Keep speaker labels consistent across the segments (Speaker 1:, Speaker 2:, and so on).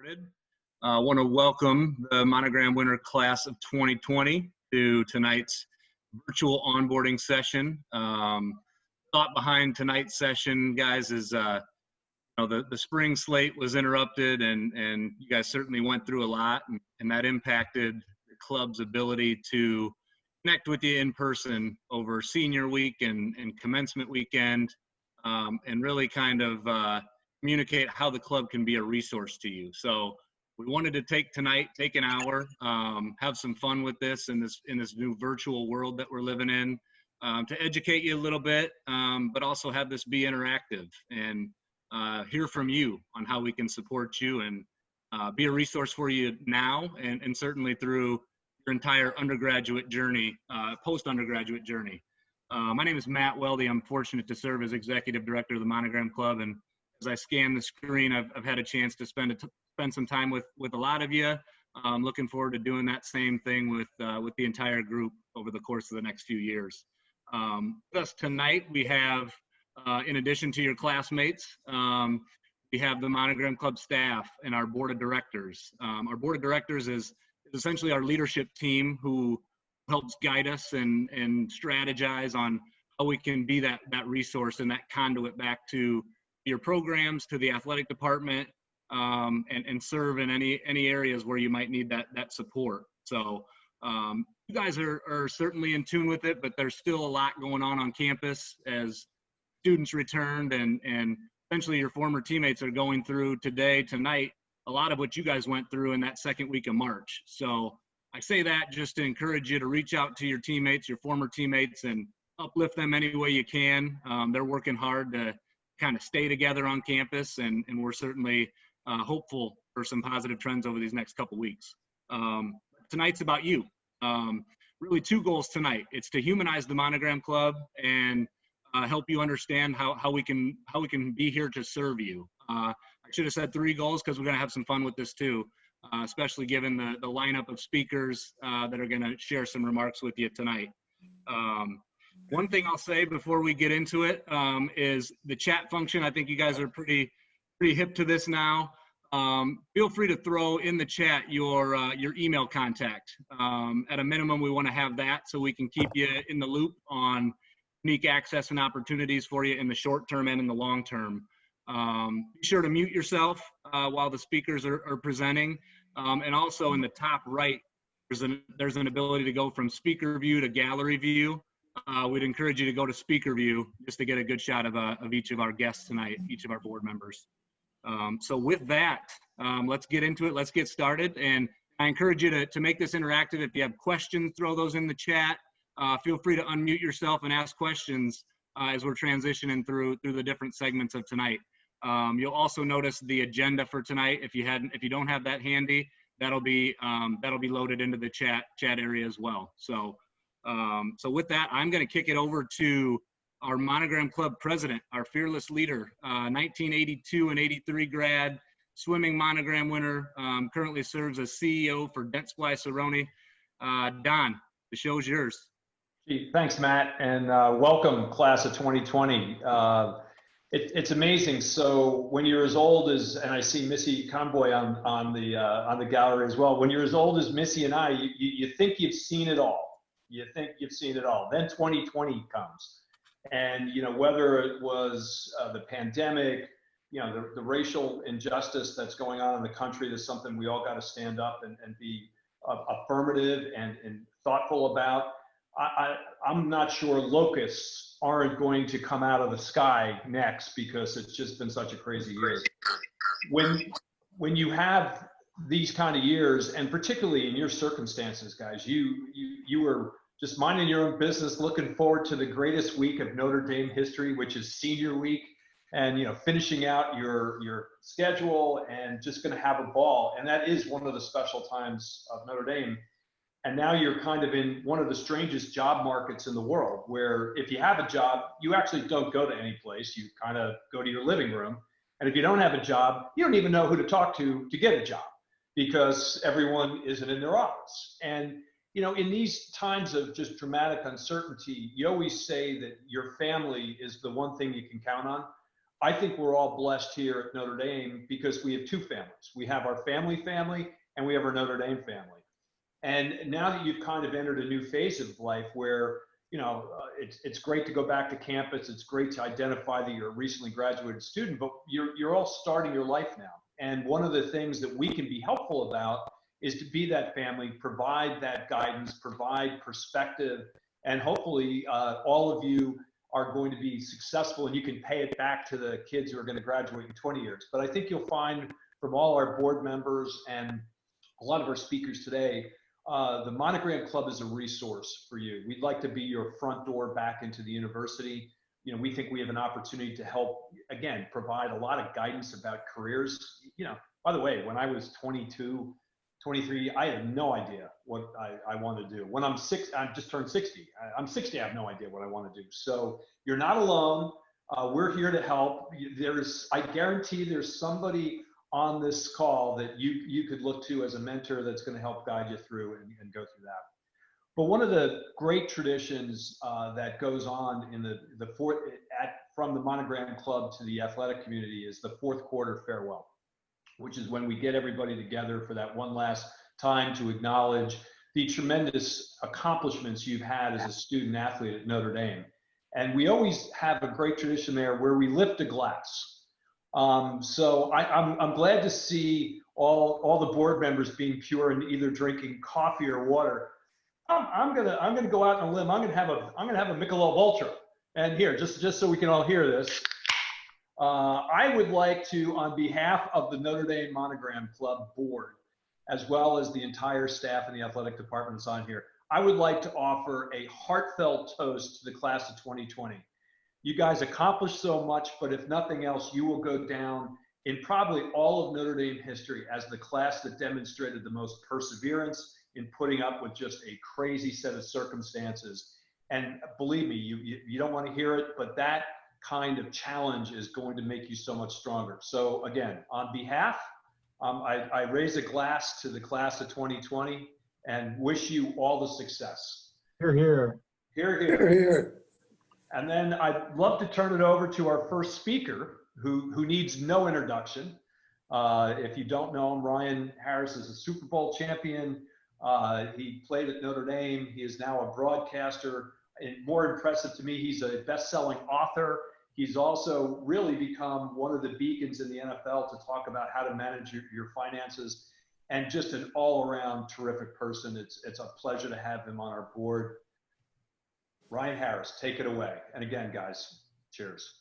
Speaker 1: started. I want to welcome the Monogram winner class of 2020 to tonight's virtual onboarding session. Thought behind tonight's session, guys, is the spring slate was interrupted, and you guys certainly went through a lot, and that impacted the club's ability to connect with you in person over senior week and commencement weekend, and really kind of communicate how the club can be a resource to you. So we wanted to take an hour, have some fun with this in this new virtual world that we're living in, to educate you a little bit, but also have this be interactive and hear from you on how we can support you and be a resource for you now and certainly through your entire undergraduate journey, post-undergraduate journey. My name is Matt Weldy. I'm fortunate to serve as Executive Director of the Monogram Club, and as I scan the screen, I've had a chance to spend some time with a lot of you. I'm looking forward to doing that same thing with the entire group over the course of the next few years. With us tonight, we have, in addition to your classmates, we have the Monogram Club staff and our board of directors. Our board of directors is essentially our leadership team who helps guide us and strategize on how we can be that resource and that conduit back to your programs, to the athletic department, and serve in any areas where you might need that support. So you guys are certainly in tune with it, but there's still a lot going on campus as students returned, and essentially your former teammates are going through tonight, a lot of what you guys went through in that second week of March. So I say that just to encourage you to reach out to your teammates, your former teammates, and uplift them any way you can. They're working hard to kind of stay together on campus, and we're certainly hopeful for some positive trends over these next couple weeks. Tonight's about you. Really two goals tonight. It's to humanize the Monogram Club and help you understand how we can be here to serve you. I should have said 3 goals because we're going to have some fun with this too, especially given the lineup of speakers that are going to share some remarks with you tonight. One thing I'll say before we get into it is the chat function. I think you guys are pretty hip to this now. Feel free to throw in the chat your email contact. At a minimum, we want to have that so we can keep you in the loop on unique access and opportunities for you in the short term and in the long term. Be sure to mute yourself while the speakers are presenting. And also in the top right, there's an ability to go from speaker view to gallery view. We'd encourage you to go to speaker view just to get a good shot of each of our guests tonight, each of our board members. So with that, let's get into it. Let's get started. And I encourage you to make this interactive. If you have questions, throw those in the chat. Feel free to unmute yourself and ask questions as we're transitioning through the different segments of tonight. You'll also notice the agenda for tonight. If you don't have that handy, that'll be loaded into the chat area as well. So with that, I'm going to kick it over to our Monogram Club president, our fearless leader, 1982 and 83 grad, swimming Monogram winner, currently serves as CEO for Dentsply Sirona. Don, the show's yours.
Speaker 2: Gee, thanks, Matt, and welcome, class of 2020. It's amazing. So when you're as old as, and I see Missy Conboy on the gallery as well. When you're as old as Missy and I, you think you've seen it all. You think you've seen it all. Then 2020 comes, and whether it was the pandemic, the racial injustice that's going on in the country, that's something we all got to stand up and be affirmative and thoughtful about. I'm not sure locusts aren't going to come out of the sky next, because it's just been such a crazy year. When you have these kind of years, and particularly in your circumstances, guys, you were just minding your own business, looking forward to the greatest week of Notre Dame history, which is senior week, and finishing out your schedule and just going to have a ball. And that is one of the special times of Notre Dame. And now you're kind of in one of the strangest job markets in the world, where if you have a job, you actually don't go to any place. You kind of go to your living room. And if you don't have a job, you don't even know who to talk to get a job, because everyone isn't in their office. And, in these times of just dramatic uncertainty, you always say that your family is the one thing you can count on. I think we're all blessed here at Notre Dame because we have two families. We have our family, and we have our Notre Dame family. And now that you've kind of entered a new phase of life where, it's great to go back to campus. It's great to identify that you're a recently graduated student, but you're all starting your life now. And one of the things that we can be helpful about is to be that family, provide that guidance, provide perspective, and hopefully all of you are going to be successful and you can pay it back to the kids who are going to graduate in 20 years. But I think you'll find from all our board members and a lot of our speakers today, the Monogram Club is a resource for you. We'd like to be your front door back into the university. We think we have an opportunity to help, again, provide a lot of guidance about careers. By the way, when I was 22, 23, I had no idea what I wanted to do. When I'm I just turned 60. I'm 60, I have no idea what I want to do. So you're not alone. We're here to help. I guarantee there's somebody on this call that you could look to as a mentor that's going to help guide you through and go through that. But one of the great traditions that goes on in from the Monogram Club to the athletic community is the fourth quarter farewell, which is when we get everybody together for that one last time to acknowledge the tremendous accomplishments you've had as a student athlete at Notre Dame. And we always have a great tradition there where we lift a glass. So I'm glad to see all the board members being pure and either drinking coffee or water. I'm gonna go out on a limb. I'm gonna have a Michelob Ultra. And here, just so we can all hear this, I would like to, on behalf of the Notre Dame Monogram Club board, as well as the entire staff and the athletic departments on here, I would like to offer a heartfelt toast to the class of 2020. You guys accomplished so much, but if nothing else, you will go down in probably all of Notre Dame history as the class that demonstrated the most perseverance in putting up with just a crazy set of circumstances. And believe me, you don't want to hear it, but that kind of challenge is going to make you so much stronger. So again, on behalf, I raise a glass to the class of 2020 and wish you all the success.
Speaker 3: Hear, hear.
Speaker 2: Hear, hear.
Speaker 4: Hear, hear.
Speaker 2: And then I'd love to turn it over to our first speaker, who needs no introduction. If you don't know him, Ryan Harris is a Super Bowl champion. He played at Notre Dame. He is now a broadcaster. And more impressive to me, he's a best-selling author. He's also really become one of the beacons in the NFL to talk about how to manage your finances, and just an all-around terrific person. It's a pleasure to have him on our board. Ryan Harris, take it away. And again, guys, cheers.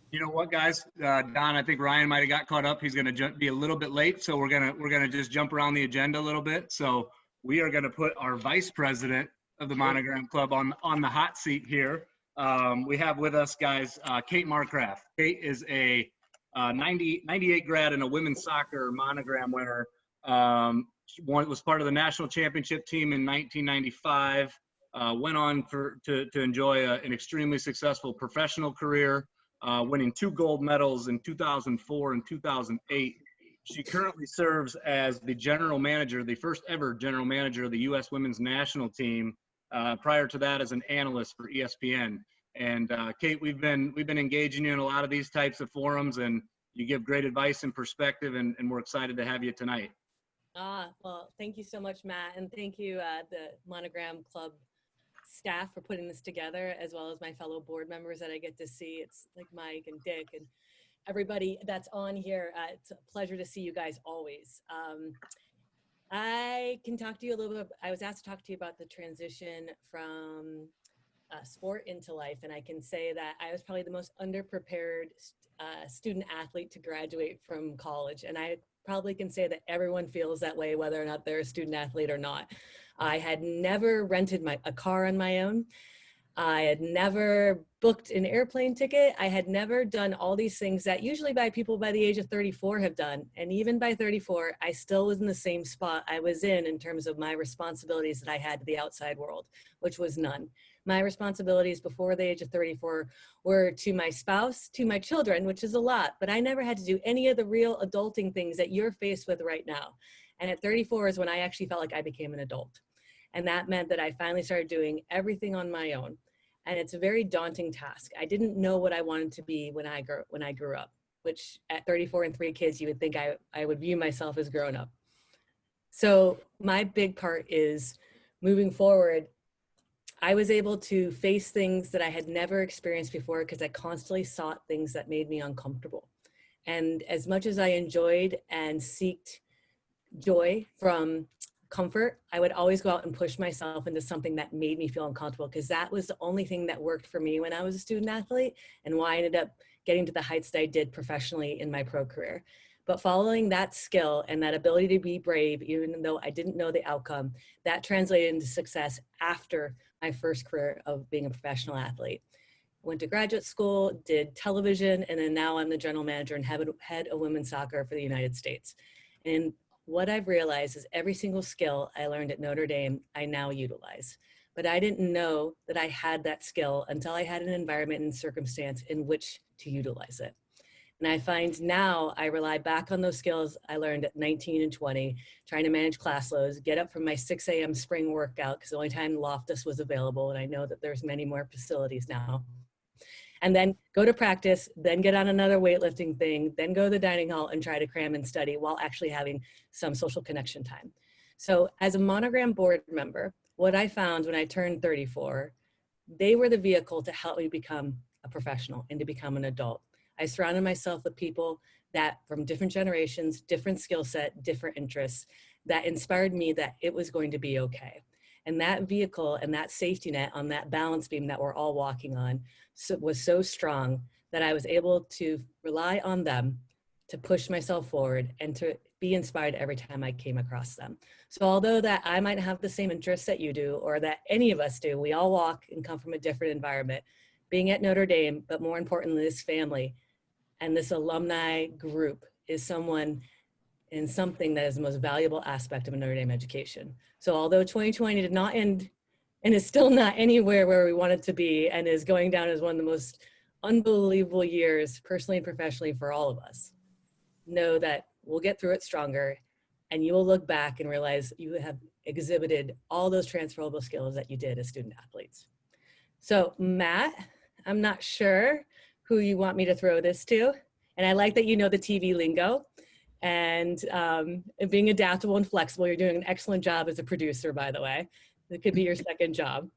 Speaker 1: You know what, guys? Don, I think Ryan might have got caught up. He's going to be a little bit late, so we're gonna just jump around the agenda a little bit. So we are going to put our vice president of the Monogram Club on the hot seat here. We have with us, guys, Kate Markgraf. Kate is a 98 grad and a women's soccer Monogram winner. Was part of the national championship team in 1995. Went on to enjoy an extremely successful professional career, winning 2 gold medals in 2004 and 2008. She currently serves as the general manager, the first ever general manager of the U.S. women's national team. Prior to that, as an analyst for ESPN. And Kate, we've been engaging you in a lot of these types of forums, and you give great advice and perspective, and we're excited to have you tonight.
Speaker 5: Well, thank you so much, Matt, and thank you, the Monogram Club staff, for putting this together, as well as my fellow board members that I get to see. It's like Mike and Dick and everybody that's on here. It's a pleasure to see you guys always. I can talk to you a little bit. I was asked to talk to you about the transition from sport into life, and I can say that I was probably the most underprepared student athlete to graduate from college, and I probably can say that everyone feels that way, whether or not they're a student athlete or not. I had never rented a car on my own. I had never booked an airplane ticket. I had never done all these things that usually people by the age of 34 have done. And even by 34, I still was in the same spot I was in terms of my responsibilities that I had to the outside world, which was none. My responsibilities before the age of 34 were to my spouse, to my children, which is a lot, but I never had to do any of the real adulting things that you're faced with right now. And at 34 is when I actually felt like I became an adult. And that meant that I finally started doing everything on my own. And it's a very daunting task. I didn't know what I wanted to be when I grew up, which at 34 and 3 kids, you would think I would view myself as grown up. So my big part is moving forward. I was able to face things that I had never experienced before because I constantly sought things that made me uncomfortable. And as much as I enjoyed and seeked joy from comfort, I would always go out and push myself into something that made me feel uncomfortable, because that was the only thing that worked for me when I was a student athlete, and why I ended up getting to the heights that I did professionally in my pro career. But following that skill and that ability to be brave, even though I didn't know the outcome, that translated into success after my first career of being a professional athlete. Went to graduate school, did television, and then now I'm the general manager and head of women's soccer for the United States. And what I've realized is every single skill I learned at Notre Dame, I now utilize. But I didn't know that I had that skill until I had an environment and circumstance in which to utilize it. And I find now I rely back on those skills I learned at 19 and 20, trying to manage class loads, get up from my 6 a.m. spring workout, because the only time Loftus was available, and I know that there's many more facilities now. And then go to practice, then get on another weightlifting thing, then go to the dining hall and try to cram and study while actually having some social connection time. So as a Monogram board member, what I found when I turned 34, they were the vehicle to help me become a professional and to become an adult. I surrounded myself with people that from different generations, different skill set, different interests, that inspired me that it was going to be okay. And that vehicle and that safety net on that balance beam that we're all walking on was so strong that I was able to rely on them to push myself forward and to be inspired every time I came across them. So although that I might have the same interests that you do, or that any of us do, we all walk and come from a different environment. Being at Notre Dame, but more importantly, this family and this alumni group is someone and something that is the most valuable aspect of a Notre Dame education. So although 2020 did not end and is still not anywhere where we want it to be, and is going down as one of the most unbelievable years, personally and professionally, for all of us, know that we'll get through it stronger, and you will look back and realize you have exhibited all those transferable skills that you did as student athletes. So Matt, I'm not sure who you want me to throw this to. And I like that you know the TV lingo, and being adaptable and flexible. You're doing an excellent job as a producer, by the way. It could be your second job.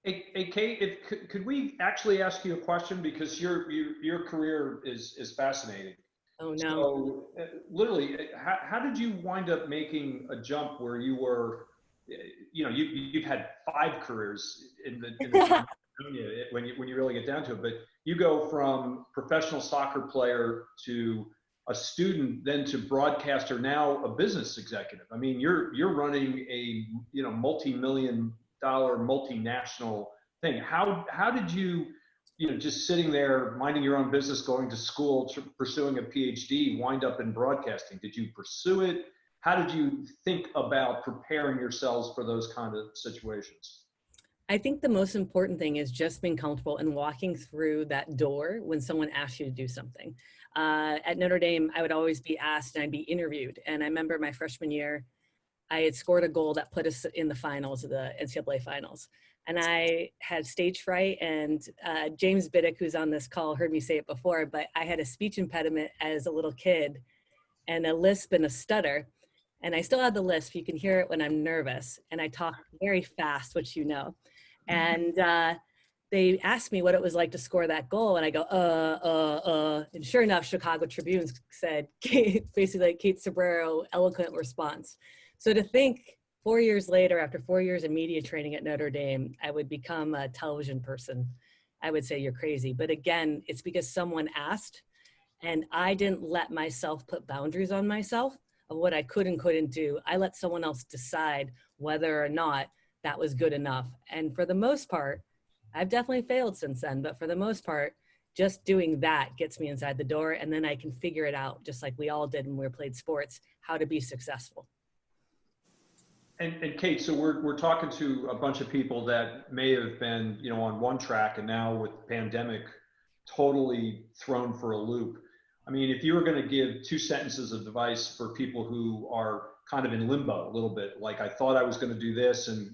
Speaker 2: Hey Kate, could we actually ask you a question, because your career is fascinating.
Speaker 5: Oh no.
Speaker 2: So literally, how did you wind up making a jump where you were, you've had 5 careers in the when you really get down to it, but you go from professional soccer player to a student, then to broadcaster, now a business executive. I mean, you're running a multi-million-dollar multinational thing. How did you, just sitting there minding your own business, going to school, pursuing a PhD, wind up in broadcasting? Did you pursue it? How did you think about preparing yourselves for those kind of situations?
Speaker 5: I think the most important thing is just being comfortable and walking through that door when someone asks you to do something. At Notre Dame, I would always be asked and I'd be interviewed. And I remember my freshman year, I had scored a goal that put us in the finals of the NCAA finals. And I had stage fright, and James Biddick, who's on this call, heard me say it before, but I had a speech impediment as a little kid and a lisp and a stutter. And I still have the lisp. You can hear it when I'm nervous. And I talk very fast, which you know. And they asked me what it was like to score that goal. And I go, And sure enough, Chicago Tribune said, basically like Kate Sobrero, eloquent response. So to think 4 years later, after 4 years of media training at Notre Dame, I would become a television person, I would say you're crazy. But again, it's because someone asked, and I didn't let myself put boundaries on myself of what I could and couldn't do. I let someone else decide whether or not that was good enough. And for the most part, I've definitely failed since then, but for the most part, just doing that gets me inside the door, and then I can figure it out, just like we all did when we played sports, how to be successful.
Speaker 2: And Kate, so we're talking to a bunch of people that may have been, on one track, and now with the pandemic, totally thrown for a loop. I mean, if you were going to give 2 sentences of advice for people who are kind of in limbo a little bit. Like I thought I was going to do this, and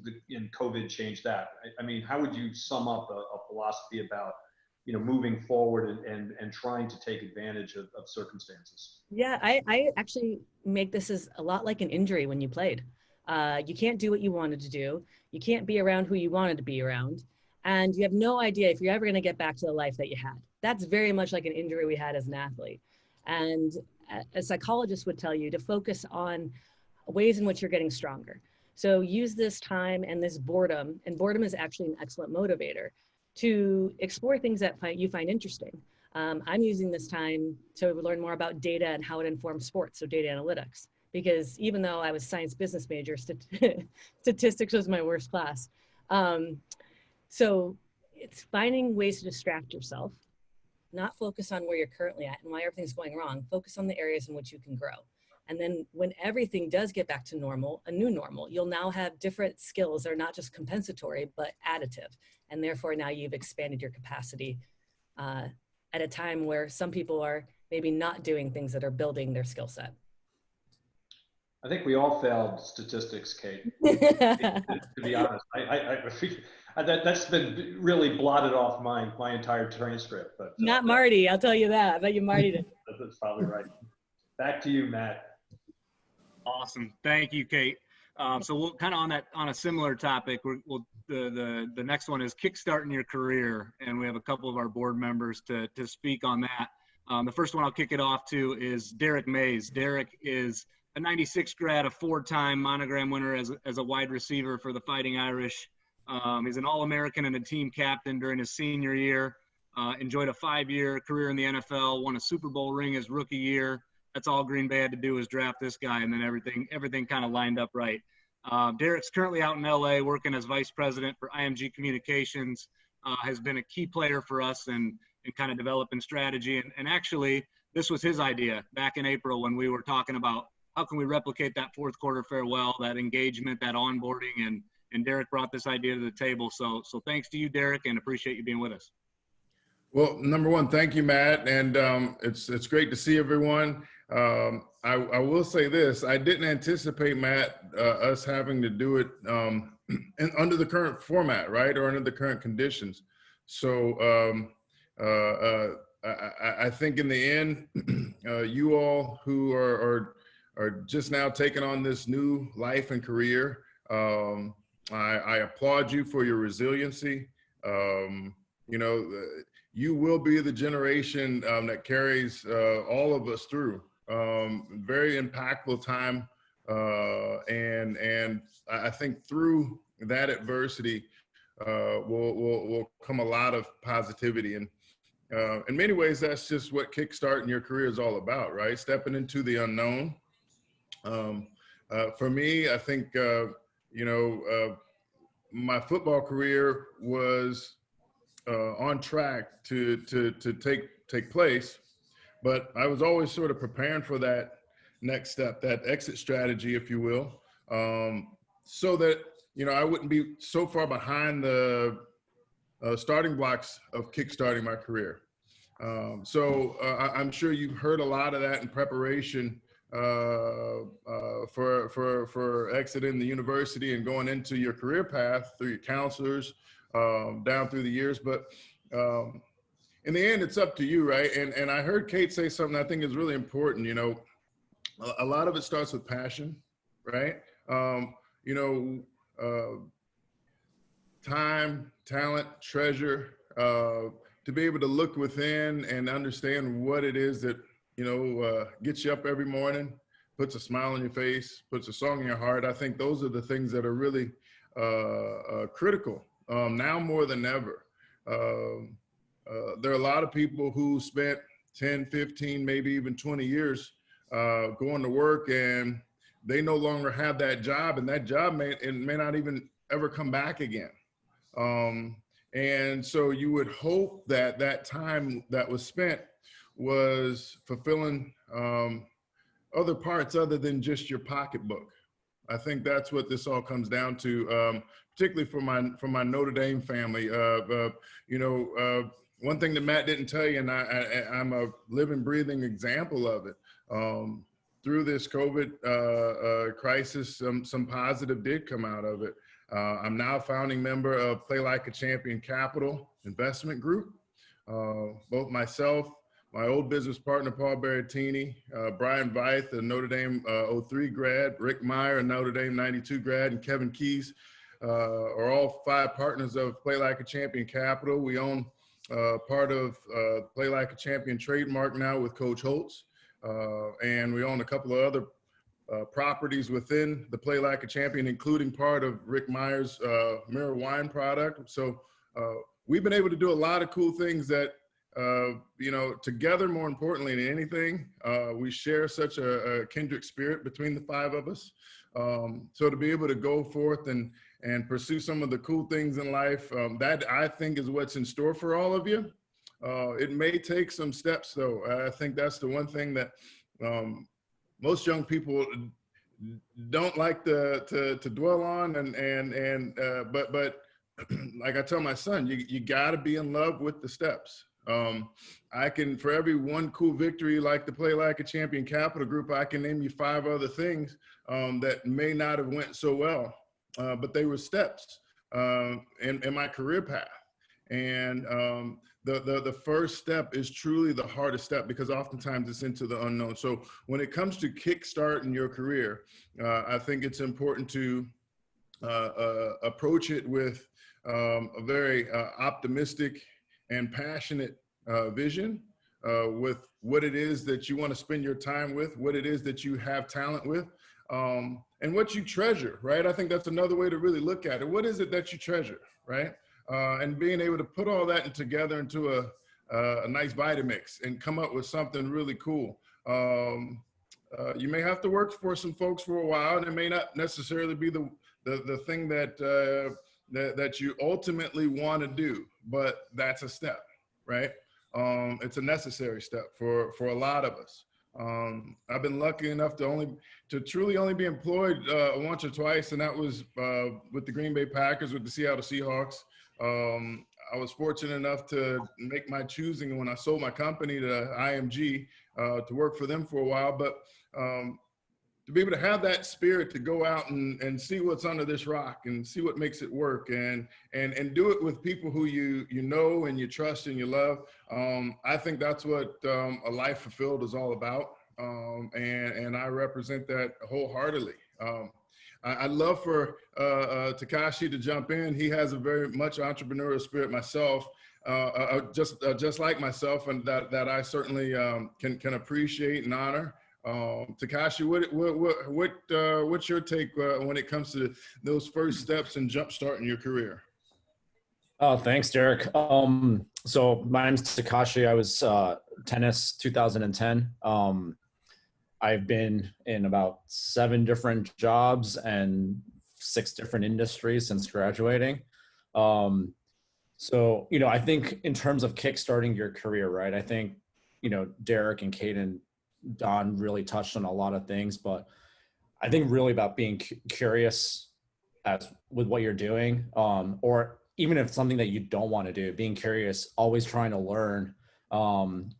Speaker 2: COVID changed that. I mean, how would you sum up a philosophy about, you know, moving forward and trying to take advantage of circumstances?
Speaker 5: Yeah, I actually make this as a lot like an injury when you played. You can't do what you wanted to do. You can't be around who you wanted to be around. And you have no idea if you're ever going to get back to the life that you had. That's very much like an injury we had as an athlete. And a psychologist would tell you to focus on ways in which you're getting stronger. So use this time and this boredom, and boredom is actually an excellent motivator, to explore things that you find interesting. I'm using this time to learn more about data and how it informs sports, so data analytics. Because even though I was science business major, statistics was my worst class. So it's finding ways to distract yourself, not focus on where you're currently at and why everything's going wrong. Focus on the areas in which you can grow. And then when everything does get back to normal, a new normal, you'll now have different skills that are not just compensatory, but additive. And therefore now you've expanded your capacity at a time where some people are maybe not doing things that are building their skill set.
Speaker 2: I think we all failed statistics, Kate. To be honest, that's been really blotted off my entire transcript. But
Speaker 5: not Marty, I'll tell you that. I bet you Marty did.
Speaker 2: That's probably right. Back to you, Matt.
Speaker 1: Awesome, thank you, Kate. So we'll kind of on a similar topic. The next one is kickstarting your career, and we have a couple of our board members to speak on that. The first one I'll kick it off to is Derrick Mayes. Derrick is a 96 grad, a 4-time Monogram winner as a wide receiver for the Fighting Irish. He's an All-American and a team captain during his senior year. Enjoyed a 5-year career in the NFL, won a Super Bowl ring his rookie year. That's all Green Bay had to do was draft this guy, and then everything kind of lined up right. Derrick's currently out in LA working as vice president for IMG Communications, has been a key player for us in kind of developing strategy. And actually, this was his idea back in April when we were talking about how can we replicate that fourth quarter farewell, that engagement, that onboarding, and Derrick brought this idea to the table. So thanks to you, Derrick, and appreciate you being with us.
Speaker 3: Well, number one, thank you, Matt, and it's great to see everyone. I will say this: I didn't anticipate, Matt, us having to do it under the current format, right, or under the current conditions. So I think in the end, you all who are just now taking on this new life and career, I applaud you for your resiliency. You will be the generation that carries all of us through. Very impactful time, and I think through that adversity will come a lot of positivity. And in many ways, that's just what kickstarting your career is all about, right? Stepping into the unknown. For me, I think my football career was on track to take place, but I was always sort of preparing for that next step, that exit strategy, if you will, so that I wouldn't be so far behind the starting blocks of kickstarting my career. So I'm sure you've heard a lot of that in preparation for exiting the university and going into your career path through your counselors, down through the years. But in the end, it's up to you, right? And I heard Kate say something I think is really important. A lot of it starts with passion, right? Time, talent, treasure, to be able to look within and understand what it is that gets you up every morning, puts a smile on your face, puts a song in your heart. I think those are the things that are really critical now more than ever. There are a lot of people who spent 10, 15, maybe even 20 years going to work, and they no longer have that job, and that job may not even ever come back again. And so you would hope that that time that was spent was fulfilling other parts other than just your pocketbook. I think that's what this all comes down to, particularly for my Notre Dame family. One thing that Matt didn't tell you, and I'm a living, breathing example of it. through this COVID crisis, some positive did come out of it. I'm now a founding member of Play Like a Champion Capital Investment Group. Both myself, my old business partner, Paul Berrettini, Brian Veith, a Notre Dame 03 grad, Rick Meyer, a Notre Dame 92 grad, and Kevin Keys are all 5 partners of Play Like a Champion Capital. We own part of Play Like a Champion trademark now with Coach Holtz. And we own a couple of other properties within the Play Like a Champion, including part of Rick Meyer's Mirror Wine product. So we've been able to do a lot of cool things that, together, more importantly than anything, we share such a kindred spirit between the 5 of us. So to be able to go forth and pursue some of the cool things in life, that I think is what's in store for all of you. It may take some steps, though. I think that's the one thing that most young people don't like to dwell on, but like I tell my son, you got to be in love with the steps. I can, for every one cool victory like the Play Like a Champion Capital Group, I can name you 5 other things that may not have went so well, but they were steps in my career path. And the first step is truly the hardest step, because oftentimes it's into the unknown. So when it comes to kickstarting your career, I think it's important to approach it with a very optimistic and passionate vision with what it is that you want to spend your time with, what it is that you have talent with, and what you treasure, right? I think that's another way to really look at it. What is it that you treasure, right? And being able to put all that together into a nice Vitamix and come up with something really cool. You may have to work for some folks for a while, and it may not necessarily be the thing that you ultimately want to do, but that's a step, right? It's a necessary step for a lot of us. I've been lucky enough to truly only be employed once or twice, and that was with the Green Bay Packers, with the Seattle Seahawks. I was fortunate enough to make my choosing when I sold my company to IMG to work for them for a while, but to be able to have that spirit to go out and see what's under this rock and see what makes it work, and do it with people who you know and you trust and you love. I think that's what a life fulfilled is all about, and I represent that wholeheartedly. I'd love for Takashi to jump in. He has a very much entrepreneurial spirit myself, just like myself, and that I certainly can appreciate and honor. Takashi, what's your take when it comes to those first steps and jumpstarting your career?
Speaker 4: Oh, thanks, Derek. So my name's Takashi. I was tennis 2010. I've been in about 7 different jobs and 6 different industries since graduating. So, I think in terms of kickstarting your career, right? I think, Derek and Kate and Don really touched on a lot of things, but I think really about being curious with what you're doing, or even if it's something that you don't want to do, being curious, always trying to learn,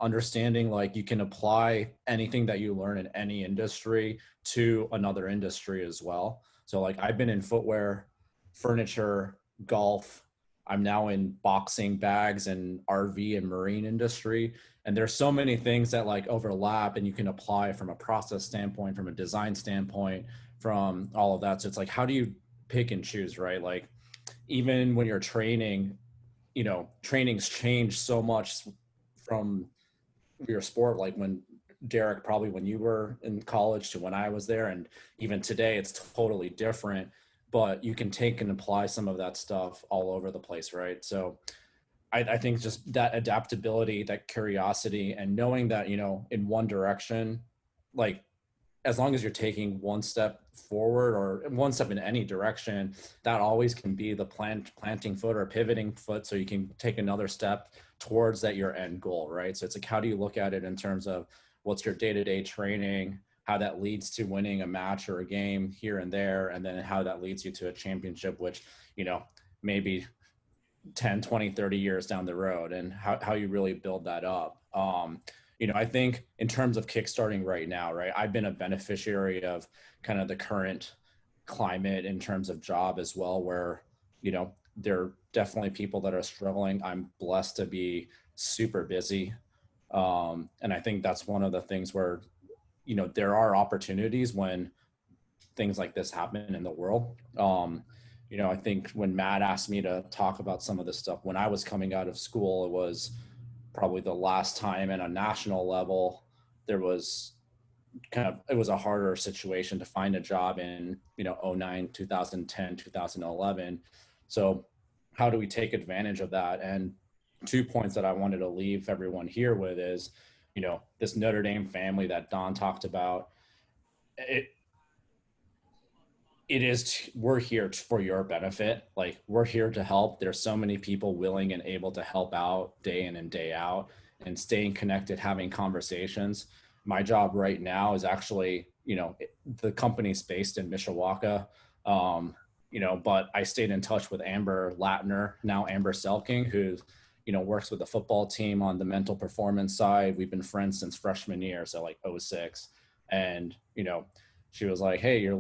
Speaker 4: understanding like you can apply anything that you learn in any industry to another industry as well. So like I've been in footwear, furniture, golf. I'm now in boxing, bags, and RV and marine industry. And there's so many things that like overlap, and you can apply from a process standpoint, from a design standpoint, from all of that. So it's like, how do you pick and choose, right? Like even when you're training, training's changed so much from your sport, like when Derek, probably when you were in college to when I was there, and even today it's totally different, but you can take and apply some of that stuff all over the place, right? So I think just that adaptability, that curiosity, and knowing that, in one direction, like as long as you're taking one step forward or one step in any direction, that always can be the planting foot or pivoting foot, so you can take another step towards your end goal, right? So it's like, how do you look at it in terms of what's your day-to-day training, how that leads to winning a match or a game here and there, and then how that leads you to a championship, which, maybe 10, 20, 30 years down the road, and how you really build that up. I think in terms of kickstarting right now, right, I've been a beneficiary of kind of the current climate in terms of job as well, where, there are definitely people that are struggling. I'm blessed to be super busy. And I think that's one of the things where, there are opportunities when things like this happen in the world. I think when Matt asked me to talk about some of this stuff, when I was coming out of school, it was probably the last time at a national level, there was it was a harder situation to find a job in, 09, 2010, 2011. So how do we take advantage of that? And 2 points that I wanted to leave everyone here with is, this Notre Dame family that Don talked about, we're here for your benefit. Like, we're here to help. There's so many people willing and able to help out day in and day out, and staying connected, having conversations. My job right now is actually, the company's based in Mishawaka, but I stayed in touch with Amber Latner, now Amber Selking, who, works with the football team on the mental performance side. We've been friends since freshman year, so like 06. And, she was like, hey,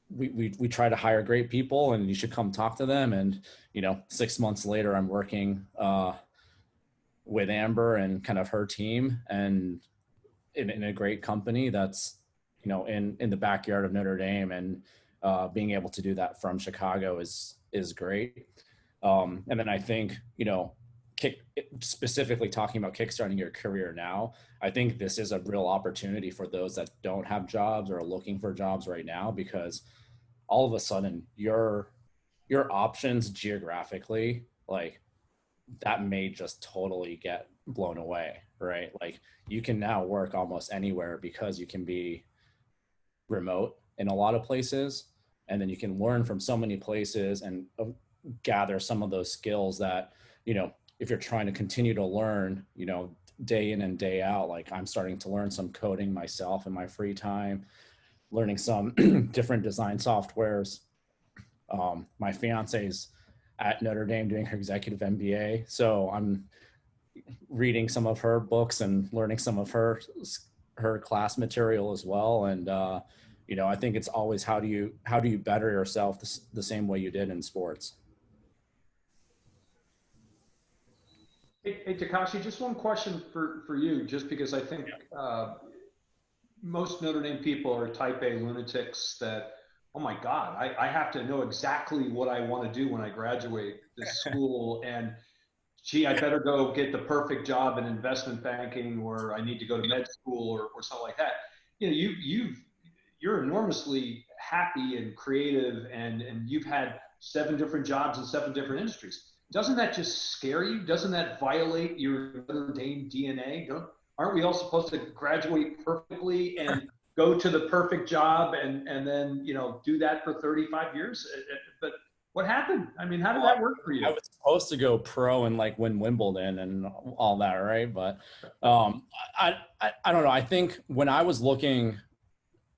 Speaker 4: we try to hire great people and you should come talk to them. And, 6 months later, I'm working with Amber and kind of her team, and in a great company that's, in the backyard of Notre Dame, and being able to do that from Chicago is great. And then I think, specifically talking about kickstarting your career now, I think this is a real opportunity for those that don't have jobs or are looking for jobs right now, because all of a sudden your options geographically, like, that may just totally get blown away, right? Like, you can now work almost anywhere because you can be remote in a lot of places, and then you can learn from so many places and gather some of those skills that, if you're trying to continue to learn, day in and day out. Like, I'm starting to learn some coding myself in my free time, learning some different design softwares. My fiance's at Notre Dame doing her executive MBA, so I'm reading some of her books and learning some of her class material as well. And I think it's always how do you better yourself the same way you did in sports.
Speaker 2: Hey, Takashi, just one question for you, just because I think most Notre Dame people are type A lunatics that, oh my God, I have to know exactly what I want to do when I graduate this school. And gee, I better go get the perfect job in investment banking, or I need to go to med school or something like that. You're enormously happy and creative, and you've had 7 different jobs in 7 different industries. Doesn't that just scare you? Doesn't that violate your Notre Dame DNA? Aren't we all supposed to graduate perfectly and go to the perfect job and then, do that for 35 years? But what happened? I mean, how did that work for you?
Speaker 4: I was supposed to go pro and like win Wimbledon and all that, right? But I don't know. I think when I was looking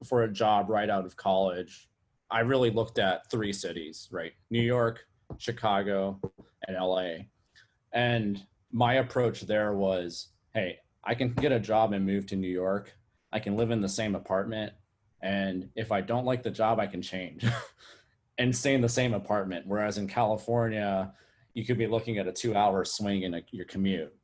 Speaker 4: for a job right out of college, I really looked at 3 cities, right? New York, Chicago, and LA. And my approach there was, hey, I can get a job and move to New York. I can live in the same apartment. And if I don't like the job, I can change and stay in the same apartment. Whereas in California, you could be looking at a 2-hour swing in your commute.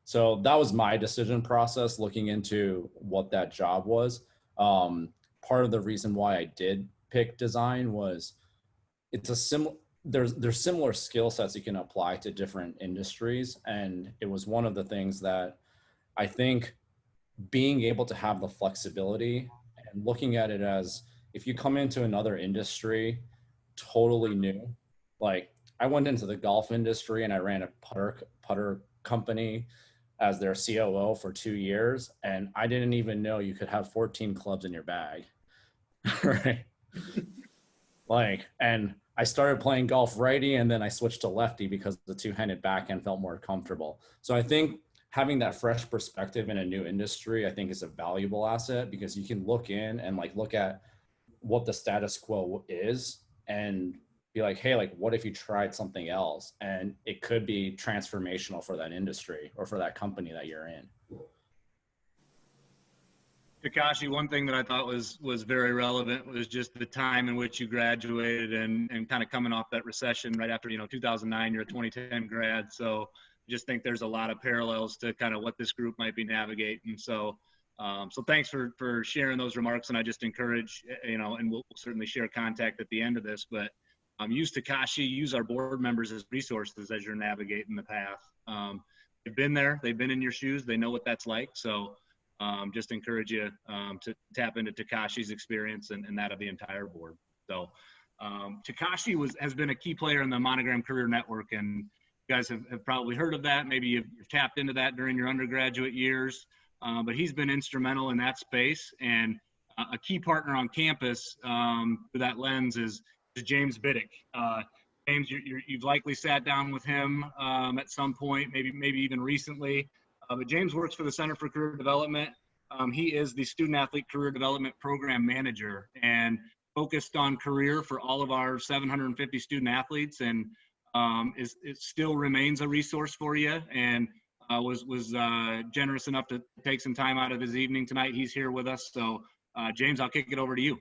Speaker 4: So that was my decision process looking into what that job was. Part of the reason why I did pick design was there's similar skill sets you can apply to different industries. And it was one of the things that I think being able to have the flexibility and looking at it as, if you come into another industry totally new, like I went into the golf industry and I ran a putter company as their COO for 2 years. And I didn't even know you could have 14 clubs in your bag. Right. And I started playing golf righty, and then I switched to lefty because the 2-handed backhand felt more comfortable. So I think having that fresh perspective in a new industry, I think, is a valuable asset, because you can look in and look at what the status quo is and be like, hey, what if you tried something else? And it could be transformational for that industry or for that company that you're in.
Speaker 1: Takashi, one thing that I thought was very relevant was just the time in which you graduated and kind of coming off that recession right after, 2009, you're a 2010 grad. So just think there's a lot of parallels to kind of what this group might be navigating. So thanks for sharing those remarks. And I just encourage, and we'll certainly share contact at the end of this, but use Takashi, use our board members as resources as you're navigating the path. They've been there, they've been in your shoes, they know what that's like. So just encourage you to tap into Takashi's experience and that of the entire board. So Takashi has been a key player in the Monogram Career Network, and you guys have probably heard of that. Maybe you've tapped into that during your undergraduate years, but he's been instrumental in that space, and a key partner on campus through that lens is James Biddick. James, you've likely sat down with him at some point, maybe even recently. But James works for the Center for Career Development. He is the Student Athlete Career Development Program Manager and focused on career for all of our 750 student athletes, and it still remains a resource for you, and was generous enough to take some time out of his evening tonight. He's here with us. So James, I'll kick it over to you.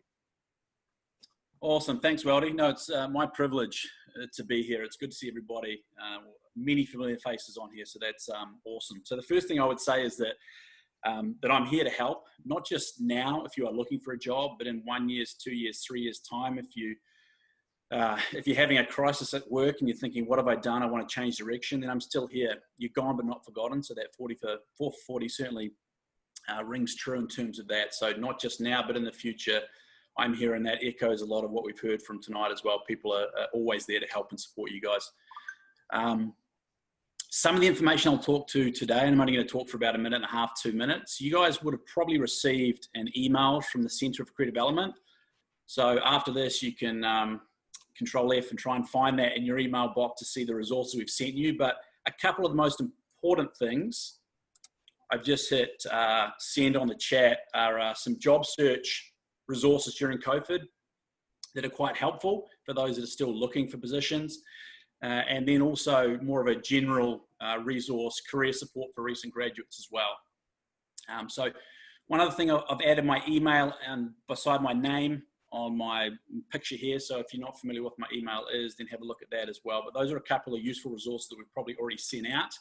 Speaker 6: Awesome. Thanks, Weldy. No, it's my privilege to be here. It's good to see everybody. Many familiar faces on here, so that's awesome. So the first thing I would say is that I'm here to help, not just now if you are looking for a job, but in 1 year, 2 years, 3 years time. If you're having a crisis at work and you're thinking, what have I done? I want to change direction, then I'm still here. You're gone but not forgotten. So that 440 certainly rings true in terms of that. So not just now, but in the future, I'm here, and that echoes a lot of what we've heard from tonight as well. People are always there to help and support you guys. Some of the information I'll talk to today, and I'm only going to talk for about 1.5 minutes, 2 minutes. You guys would have probably received an email from the Center for Career Development. So after this, you can Control F and try and find that in your email box to see the resources we've sent you. But a couple of the most important things I've just hit send on the chat are some job search resources during COVID that are quite helpful for those that are still looking for positions. And then also more of a general resource, career support for recent graduates as well. So one other thing, I've added my email and beside my name on my picture here. So if you're not familiar with what my email is, then have a look at that as well. But those are a couple of useful resources that we've probably already sent out.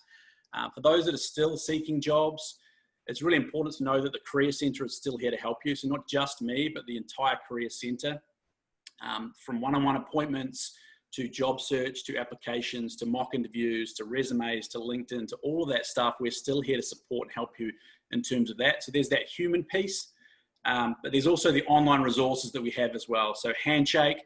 Speaker 6: For those that are still seeking jobs, it's really important to know that the Career Centre is still here to help you. So not just me, but the entire Career Centre, from one-on-one appointments to job search, to applications, to mock interviews, to resumes, to LinkedIn, to all of that stuff. We're still here to support and help you in terms of that. So there's that human piece, but there's also the online resources that we have as well. So Handshake,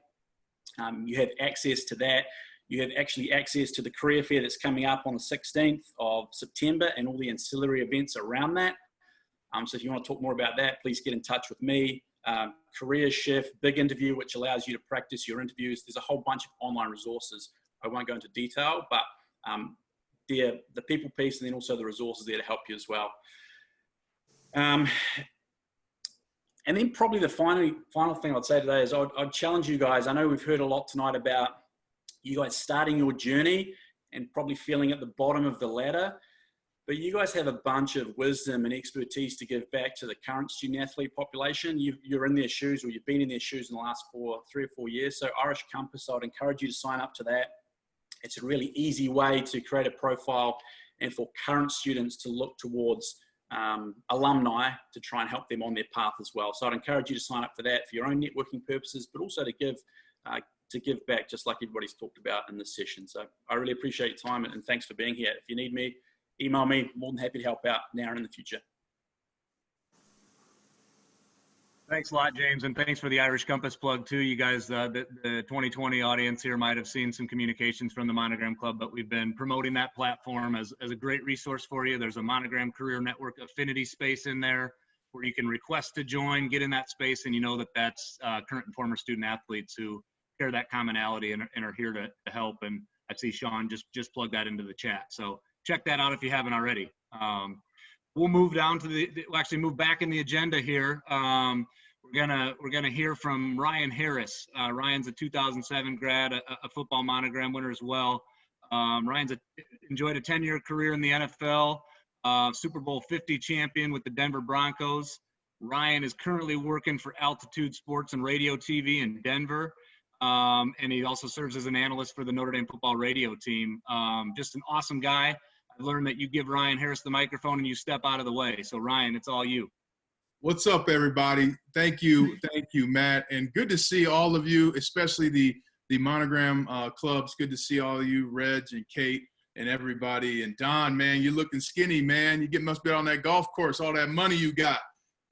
Speaker 6: you have access to that. You have actually access to the career fair that's coming up on the 16th of September and all the ancillary events around that. So if you want to talk more about that, please get in touch with me. Career Shift, Big Interview, which allows you to practice your interviews. There's a whole bunch of online resources. I won't go into detail, but the people piece and then also the resources there to help you as well. And then probably the final thing I'd say today is I'd challenge you guys. I know we've heard a lot tonight about you guys starting your journey and probably feeling at the bottom of the ladder, but you guys have a bunch of wisdom and expertise to give back to the current student athlete population. You're in their shoes, or you've been in their shoes in the last 3 or 4 years. So Irish Compass, I'd encourage you to sign up to that. It's a really easy way to create a profile and for current students to look towards alumni to try and help them on their path as well. So I'd encourage you to sign up for that for your own networking purposes, but also to give back, just like everybody's talked about in this session. So I really appreciate your time, and thanks for being here. If you need me, email me. More than happy to help out now and in the future.
Speaker 1: Thanks a lot, James, and thanks for the Irish Compass plug too. You guys, the 2020 audience here might have seen some communications from the Monogram Club, but we've been promoting that platform as a great resource for you. There's a Monogram Career Network affinity space in there where you can request to join, get in that space, and you know that that's current and former student athletes who share that commonality and are here to help. And I see Sean just plug that into the chat. So check that out if you haven't already. We'll move down to we'll actually move back in the agenda here. We're gonna hear from Ryan Harris. Ryan's a 2007 grad, a football Monogram winner as well. Ryan's enjoyed a 10-year career in the NFL, Super Bowl 50 champion with the Denver Broncos. Ryan is currently working for Altitude Sports and Radio TV in Denver. And he also serves as an analyst for the Notre Dame football radio team. Just an awesome guy. I learned that you give Ryan Harris the microphone and you step out of the way. So Ryan, it's all you.
Speaker 7: What's up, everybody? Thank you, Matt, and good to see all of you, especially the Monogram clubs. Good to see all of you, Reg and Kate and everybody. And Don, man, you're looking skinny, man. You must be on that golf course, all that money you got.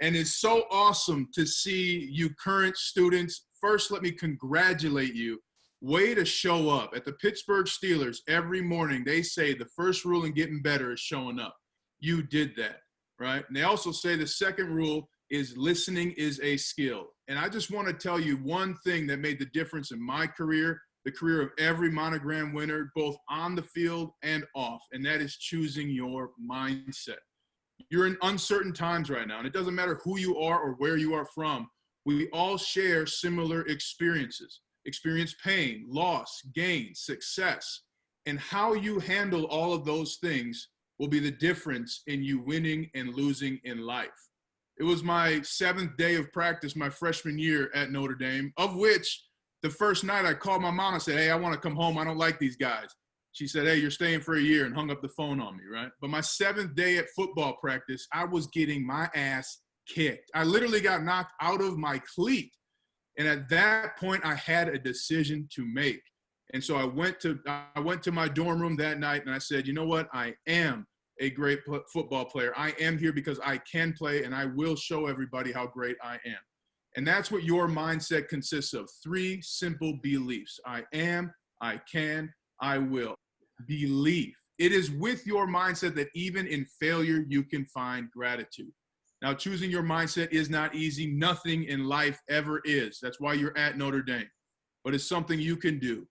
Speaker 7: And it's so awesome to see you current students. First, let me congratulate you. Way to show up. At the Pittsburgh Steelers, every morning they say the first rule in getting better is showing up. You did that. Right? And they also say the second rule is listening is a skill. And I just want to tell you one thing that made the difference in my career, the career of every Monogram winner, both on the field and off, and that is choosing your mindset. You're in uncertain times right now, and it doesn't matter who you are or where you are from. We all share similar experiences. Experience pain, loss, gain, success, and how you handle all of those things will be the difference in you winning and losing in life. It was my 7th day of practice my freshman year at Notre Dame, of which the first night I called my mom and said, hey, I want to come home. I don't like these guys. She said, hey, you're staying for a year, and hung up the phone on me, right? But my 7th day at football practice, I was getting my ass kicked. I literally got knocked out of my cleat. And at that point, I had a decision to make. And so I went to my dorm room that night and I said, you know what? I am a great football player. I am here because I can play, and I will show everybody how great I am. And that's what your mindset consists of. 3 simple beliefs. I am, I can, I will. Belief. It is with your mindset that even in failure, you can find gratitude. Now, choosing your mindset is not easy. Nothing in life ever is. That's why you're at Notre Dame. But it's something you can do.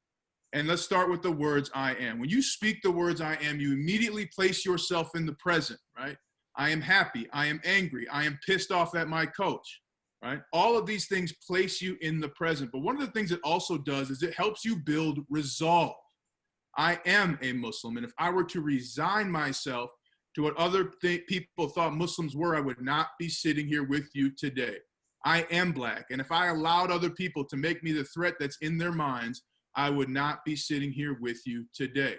Speaker 7: And let's start with the words I am. When you speak the words I am, you immediately place yourself in the present, right? I am happy. I am angry. I am pissed off at my coach, right? All of these things place you in the present. But one of the things it also does is it helps you build resolve. I am a Muslim. And if I were to resign myself to what other people thought Muslims were, I would not be sitting here with you today. I am Black. And if I allowed other people to make me the threat that's in their minds, I would not be sitting here with you today.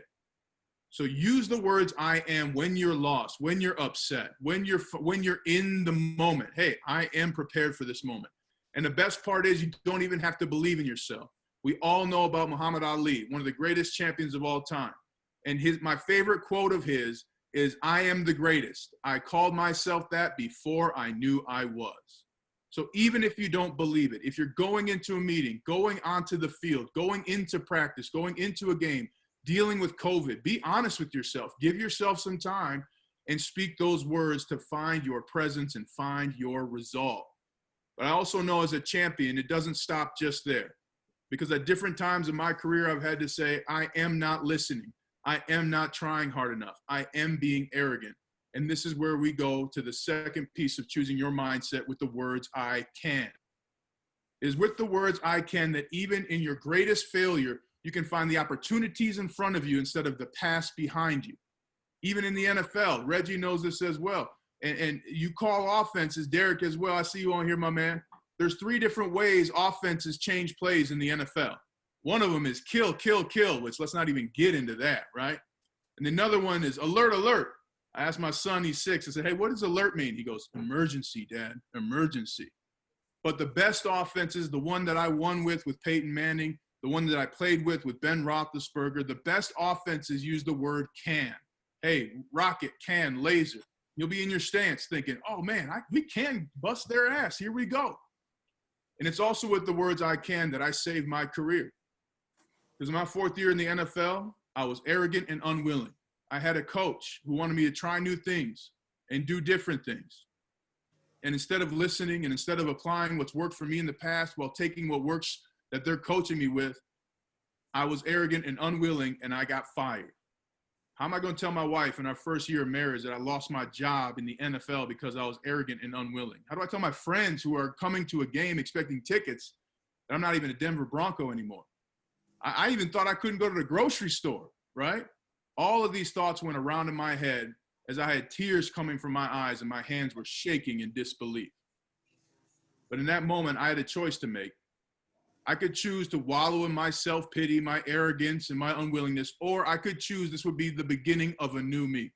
Speaker 7: So use the words I am when you're lost, when you're upset, when you're in the moment. Hey, I am prepared for this moment. And the best part is you don't even have to believe in yourself. We all know about Muhammad Ali, one of the greatest champions of all time. And my favorite quote of his is, I am the greatest. I called myself that before I knew I was. So even if you don't believe it, if you're going into a meeting, going onto the field, going into practice, going into a game, dealing with COVID, be honest with yourself. Give yourself some time and speak those words to find your presence and find your resolve. But I also know as a champion, it doesn't stop just there. Because at different times in my career, I've had to say, I am not listening. I am not trying hard enough. I am being arrogant. And this is where we go to the second piece of choosing your mindset with the words I can. It is with the words I can that even in your greatest failure, you can find the opportunities in front of you instead of the past behind you. Even in the NFL, Reggie knows this as well. And you call offenses, Derrick as well. I see you on here, my man. There's 3 different ways offenses change plays in the NFL. One of them is kill, kill, kill, which let's not even get into that, right? And another one is alert, alert. I asked my son, he's 6, I said, hey, what does alert mean? He goes, emergency, Dad, emergency. But the best offenses, the one that I won with Peyton Manning, the one that I played with Ben Roethlisberger, the best offenses use the word can. Hey, rocket, can, laser. You'll be in your stance thinking, oh, man, we can bust their ass. Here we go. And it's also with the words I can that I saved my career. Because in my 4th year in the NFL, I was arrogant and unwilling. I had a coach who wanted me to try new things and do different things. And instead of listening and instead of applying what's worked for me in the past while taking what works that they're coaching me with, I was arrogant and unwilling, and I got fired. How am I going to tell my wife in our first year of marriage that I lost my job in the NFL because I was arrogant and unwilling? How do I tell my friends who are coming to a game expecting tickets that I'm not even a Denver Bronco anymore? I even thought I couldn't go to the grocery store, right? All of these thoughts went around in my head as I had tears coming from my eyes and my hands were shaking in disbelief. But in that moment, I had a choice to make. I could choose to wallow in my self-pity, my arrogance, and my unwillingness, or I could choose this would be the beginning of a new me.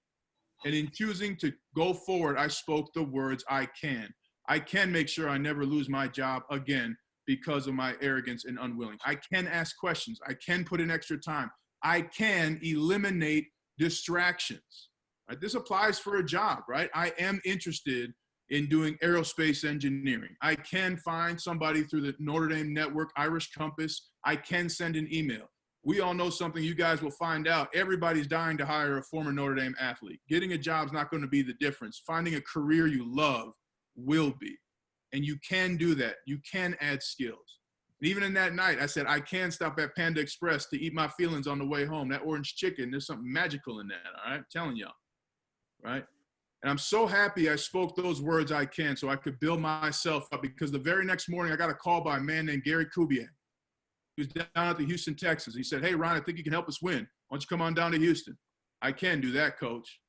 Speaker 7: And in choosing to go forward, I spoke the words, I can. I can make sure I never lose my job again because of my arrogance and unwilling. I can ask questions. I can put in extra time. I can eliminate distractions. Right? This applies for a job, right? I am interested in doing aerospace engineering. I can find somebody through the Notre Dame network, Irish Compass. I can send an email. We all know something you guys will find out. Everybody's dying to hire a former Notre Dame athlete. Getting a job is not going to be the difference. Finding a career you love will be. And you can do that. You can add skills. And even in that night, I said, I can stop at Panda Express to eat my feelings on the way home. That orange chicken, there's something magical in that, all right? I'm telling y'all, right? And I'm so happy I spoke those words, I can, so I could build myself up, because the very next morning I got a call by a man named Gary Kubiak, who's down at the Houston Texans. He said, hey, Ron, I think you can help us win. Why don't you come on down to Houston? I can do that, coach.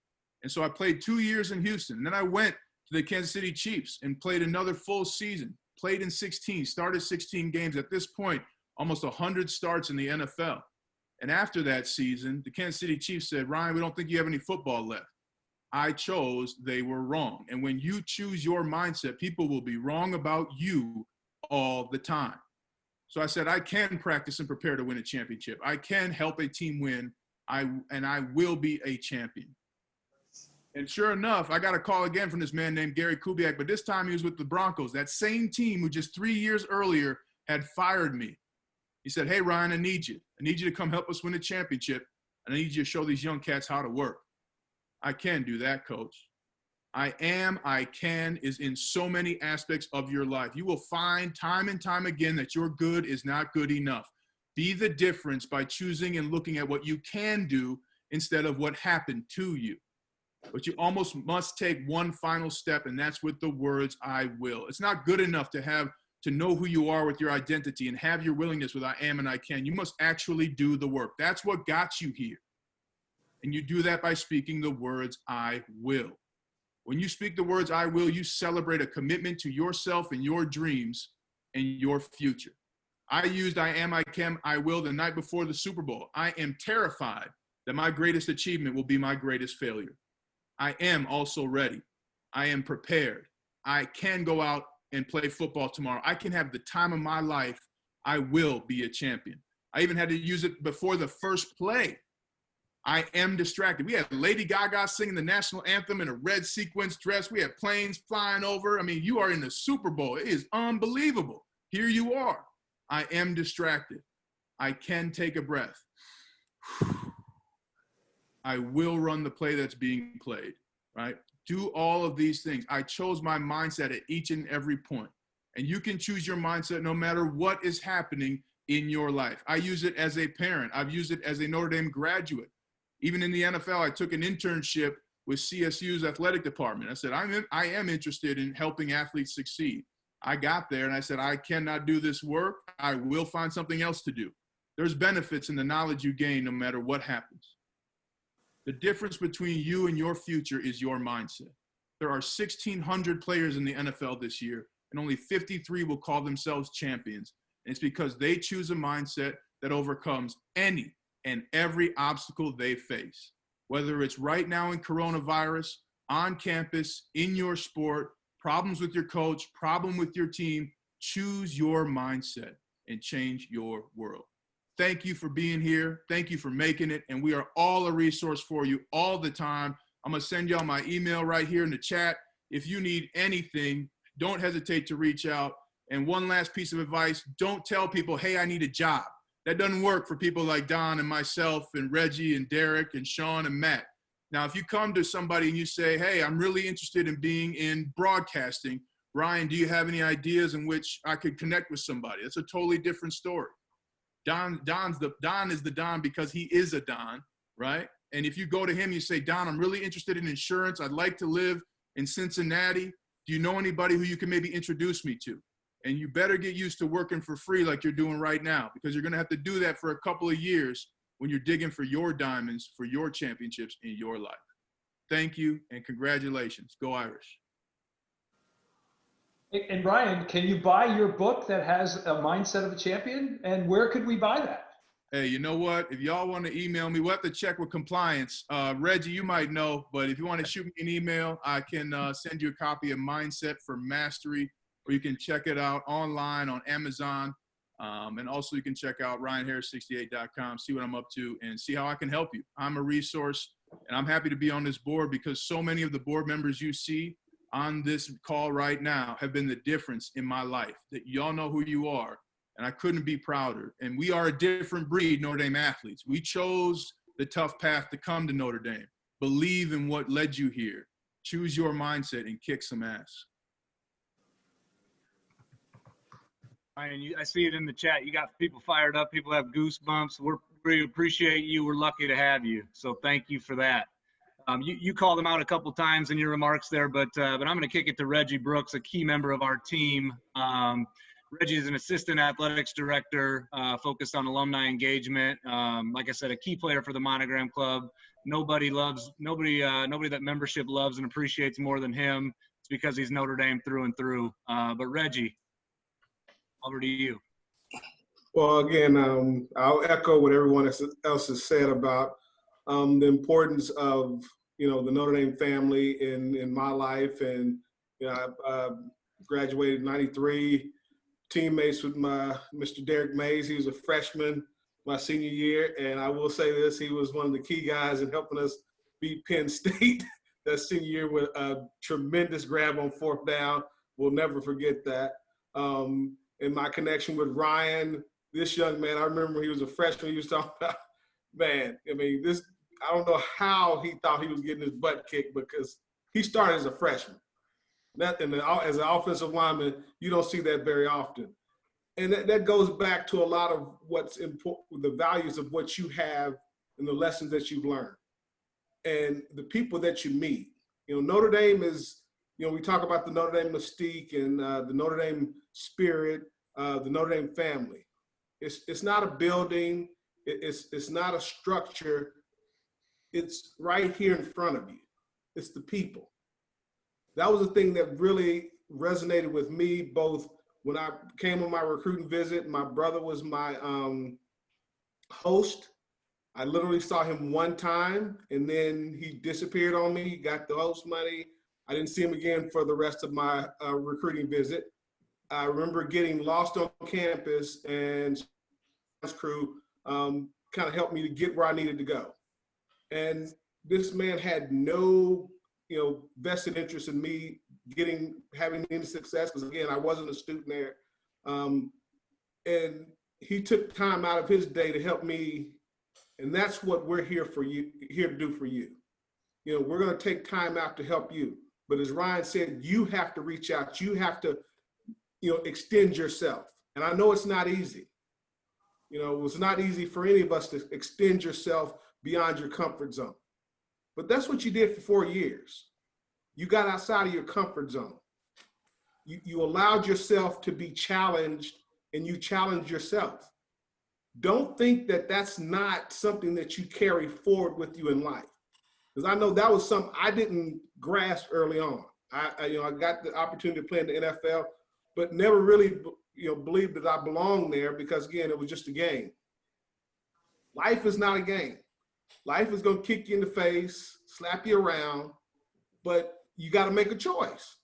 Speaker 7: And so I played 2 years in Houston. And then I went to the Kansas City Chiefs and played another full season, played in 16, started 16 games. At this point, almost 100 starts in the NFL. And after that season, the Kansas City Chiefs said, Ryan, we don't think you have any football left. I chose, they were wrong. And when you choose your mindset, people will be wrong about you all the time. So I said, I can practice and prepare to win a championship. I can help a team win, and I will be a champion. And sure enough, I got a call again from this man named Gary Kubiak, but this time he was with the Broncos, that same team who just 3 years earlier had fired me. He said, hey, Ryan, I need you. I need you to come help us win a championship, and I need you to show these young cats how to work. I can do that, coach. I can is in so many aspects of your life. You will find time and time again that your good is not good enough. Be the difference by choosing and looking at what you can do instead of what happened to you. But you almost must take one final step, and that's with the words, I will. It's not good enough to know who you are with your identity and have your willingness with I am and I can. You must actually do the work. That's what got you here. And you do that by speaking the words, I will. When you speak the words, I will, you celebrate a commitment to yourself and your dreams and your future. I used I am, I can, I will the night before the Super Bowl. I am terrified that my greatest achievement will be my greatest failure. I am also ready. I am prepared. I can go out and play football tomorrow. I can have the time of my life. I will be a champion. I even had to use it before the first play. I am distracted. We had Lady Gaga singing the national anthem in a red sequence dress. We had planes flying over. I mean, you are in the Super Bowl. It is unbelievable. Here you are. I am distracted. I can take a breath. I will run the play that's being played, right? Do all of these things. I chose my mindset at each and every point. And you can choose your mindset no matter what is happening in your life. I use it as a parent. I've used it as a Notre Dame graduate. Even in the NFL, I took an internship with CSU's athletic department. I said, I am interested in helping athletes succeed. I got there and I said, I cannot do this work. I will find something else to do. There's benefits in the knowledge you gain no matter what happens. The difference between you and your future is your mindset. There are 1,600 players in the NFL this year, and only 53 will call themselves champions. And it's because they choose a mindset that overcomes any and every obstacle they face, whether it's right now in coronavirus, on campus, in your sport, problems with your coach, problem with your team. Choose your mindset and change your world. Thank you for being here. Thank you for making it. And we are all a resource for you all the time. I'm going to send y'all my email right here in the chat. If you need anything, don't hesitate to reach out. And one last piece of advice, don't tell people, hey, I need a job. That doesn't work for people like Don and myself and Reggie and Derrick and Sean and Matt. Now, if you come to somebody and you say, hey, I'm really interested in being in broadcasting, Ryan, do you have any ideas in which I could connect with somebody? That's a totally different story. Don is the Don because he is a Don, right? And if you go to him, you say, Don, I'm really interested in insurance. I'd like to live in Cincinnati. Do you know anybody who you can maybe introduce me to? And you better get used to working for free like you're doing right now, because you're going to have to do that for a couple of years when you're digging for your diamonds, for your championships in your life. Thank you and congratulations. Go Irish.
Speaker 2: And Ryan, can you buy your book that has a mindset of a champion? And where could we buy that?
Speaker 7: Hey, you know what? If y'all want to email me, we'll have to check with compliance. Reggie, you might know, but if you want to shoot me an email, I can send you a copy of Mindset for Mastery, or you can check it out online on Amazon. And also you can check out ryanharris68.com, see what I'm up to, and see how I can help you. I'm a resource, and I'm happy to be on this board because so many of the board members you see on this call right now have been the difference in my life, that y'all know who you are. And I couldn't be prouder. And we are a different breed, Notre Dame athletes. We chose the tough path to come to Notre Dame. Believe in what led you here. Choose your mindset and kick some ass.
Speaker 1: Ryan, I see it in the chat. You got people fired up. People have goosebumps. We appreciate you. We're lucky to have you. So thank you for that. You called them out a couple times in your remarks there, but I'm going to kick it to Reggie Brooks, a key member of our team. Reggie is an assistant athletics director, focused on alumni engagement. Like I said, a key player for the Monogram Club. Nobody that membership loves and appreciates more than him. It's because he's Notre Dame through and through. But Reggie, over to you.
Speaker 8: Well, again, I'll echo what everyone else has said about the importance of, the Notre Dame family in my life. And, I graduated in '93. Teammates with Mr. Derrick Mayes. He was a freshman my senior year, and I will say this, he was one of the key guys in helping us beat Penn State that senior year with a tremendous grab on fourth down. We'll never forget that. And my connection with Ryan, this young man, I remember when he was a freshman, he was talking about, man, I don't know how he thought he was getting his butt kicked because he started as a freshman. As an offensive lineman, you don't see that very often. And that goes back to a lot of what's important, the values of what you have and the lessons that you've learned and the people that you meet. Notre Dame is, we talk about the Notre Dame mystique and the Notre Dame spirit, the Notre Dame family. It's not a building. It's not a structure. It's right here in front of you. It's the people. That was the thing that really resonated with me, both when I came on my recruiting visit. My brother was my host. I literally saw him one time, and then he disappeared on me. He got the host money. I didn't see him again for the rest of my recruiting visit. I remember getting lost on campus, and his crew kind of helped me to get where I needed to go. And this man had no vested interest in me having any success, because again, I wasn't a student there. And he took time out of his day to help me. And that's what we're here to do for you. We're going to take time out to help you. But as Ryan said, you have to reach out. You have to, extend yourself. And I know it's not easy. It's not easy for any of us to extend yourself beyond your comfort zone. But that's what you did for 4 years. You got outside of your comfort zone. You allowed yourself to be challenged, and you challenged yourself. Don't think that that's not something that you carry forward with you in life. Because I know that was something I didn't grasp early on. I got the opportunity to play in the NFL, but never really believed that I belonged there because, again, it was just a game. Life is not a game. Life is going to kick you in the face, slap you around, but you got to make a choice.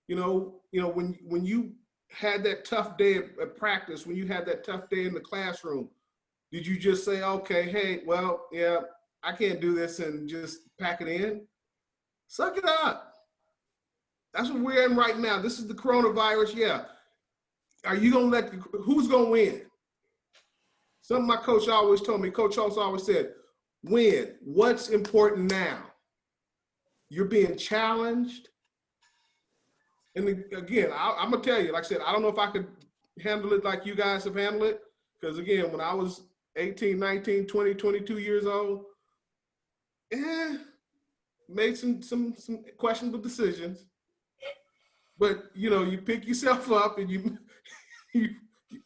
Speaker 8: When you had that tough day at practice, when you had that tough day in the classroom, did you just say, okay, hey, well, yeah, I can't do this and just pack it in? Suck it up. That's what we're in right now. This is the coronavirus. Yeah. Are you going to who's going to win? Something my coach always told me, Coach Holtz always said, win. What's important now? You're being challenged. And again, I'm going to tell you, like I said, I don't know if I could handle it like you guys have handled it. Because again, when I was 18, 19, 20, 22 years old, made some questionable decisions. But, you pick yourself up and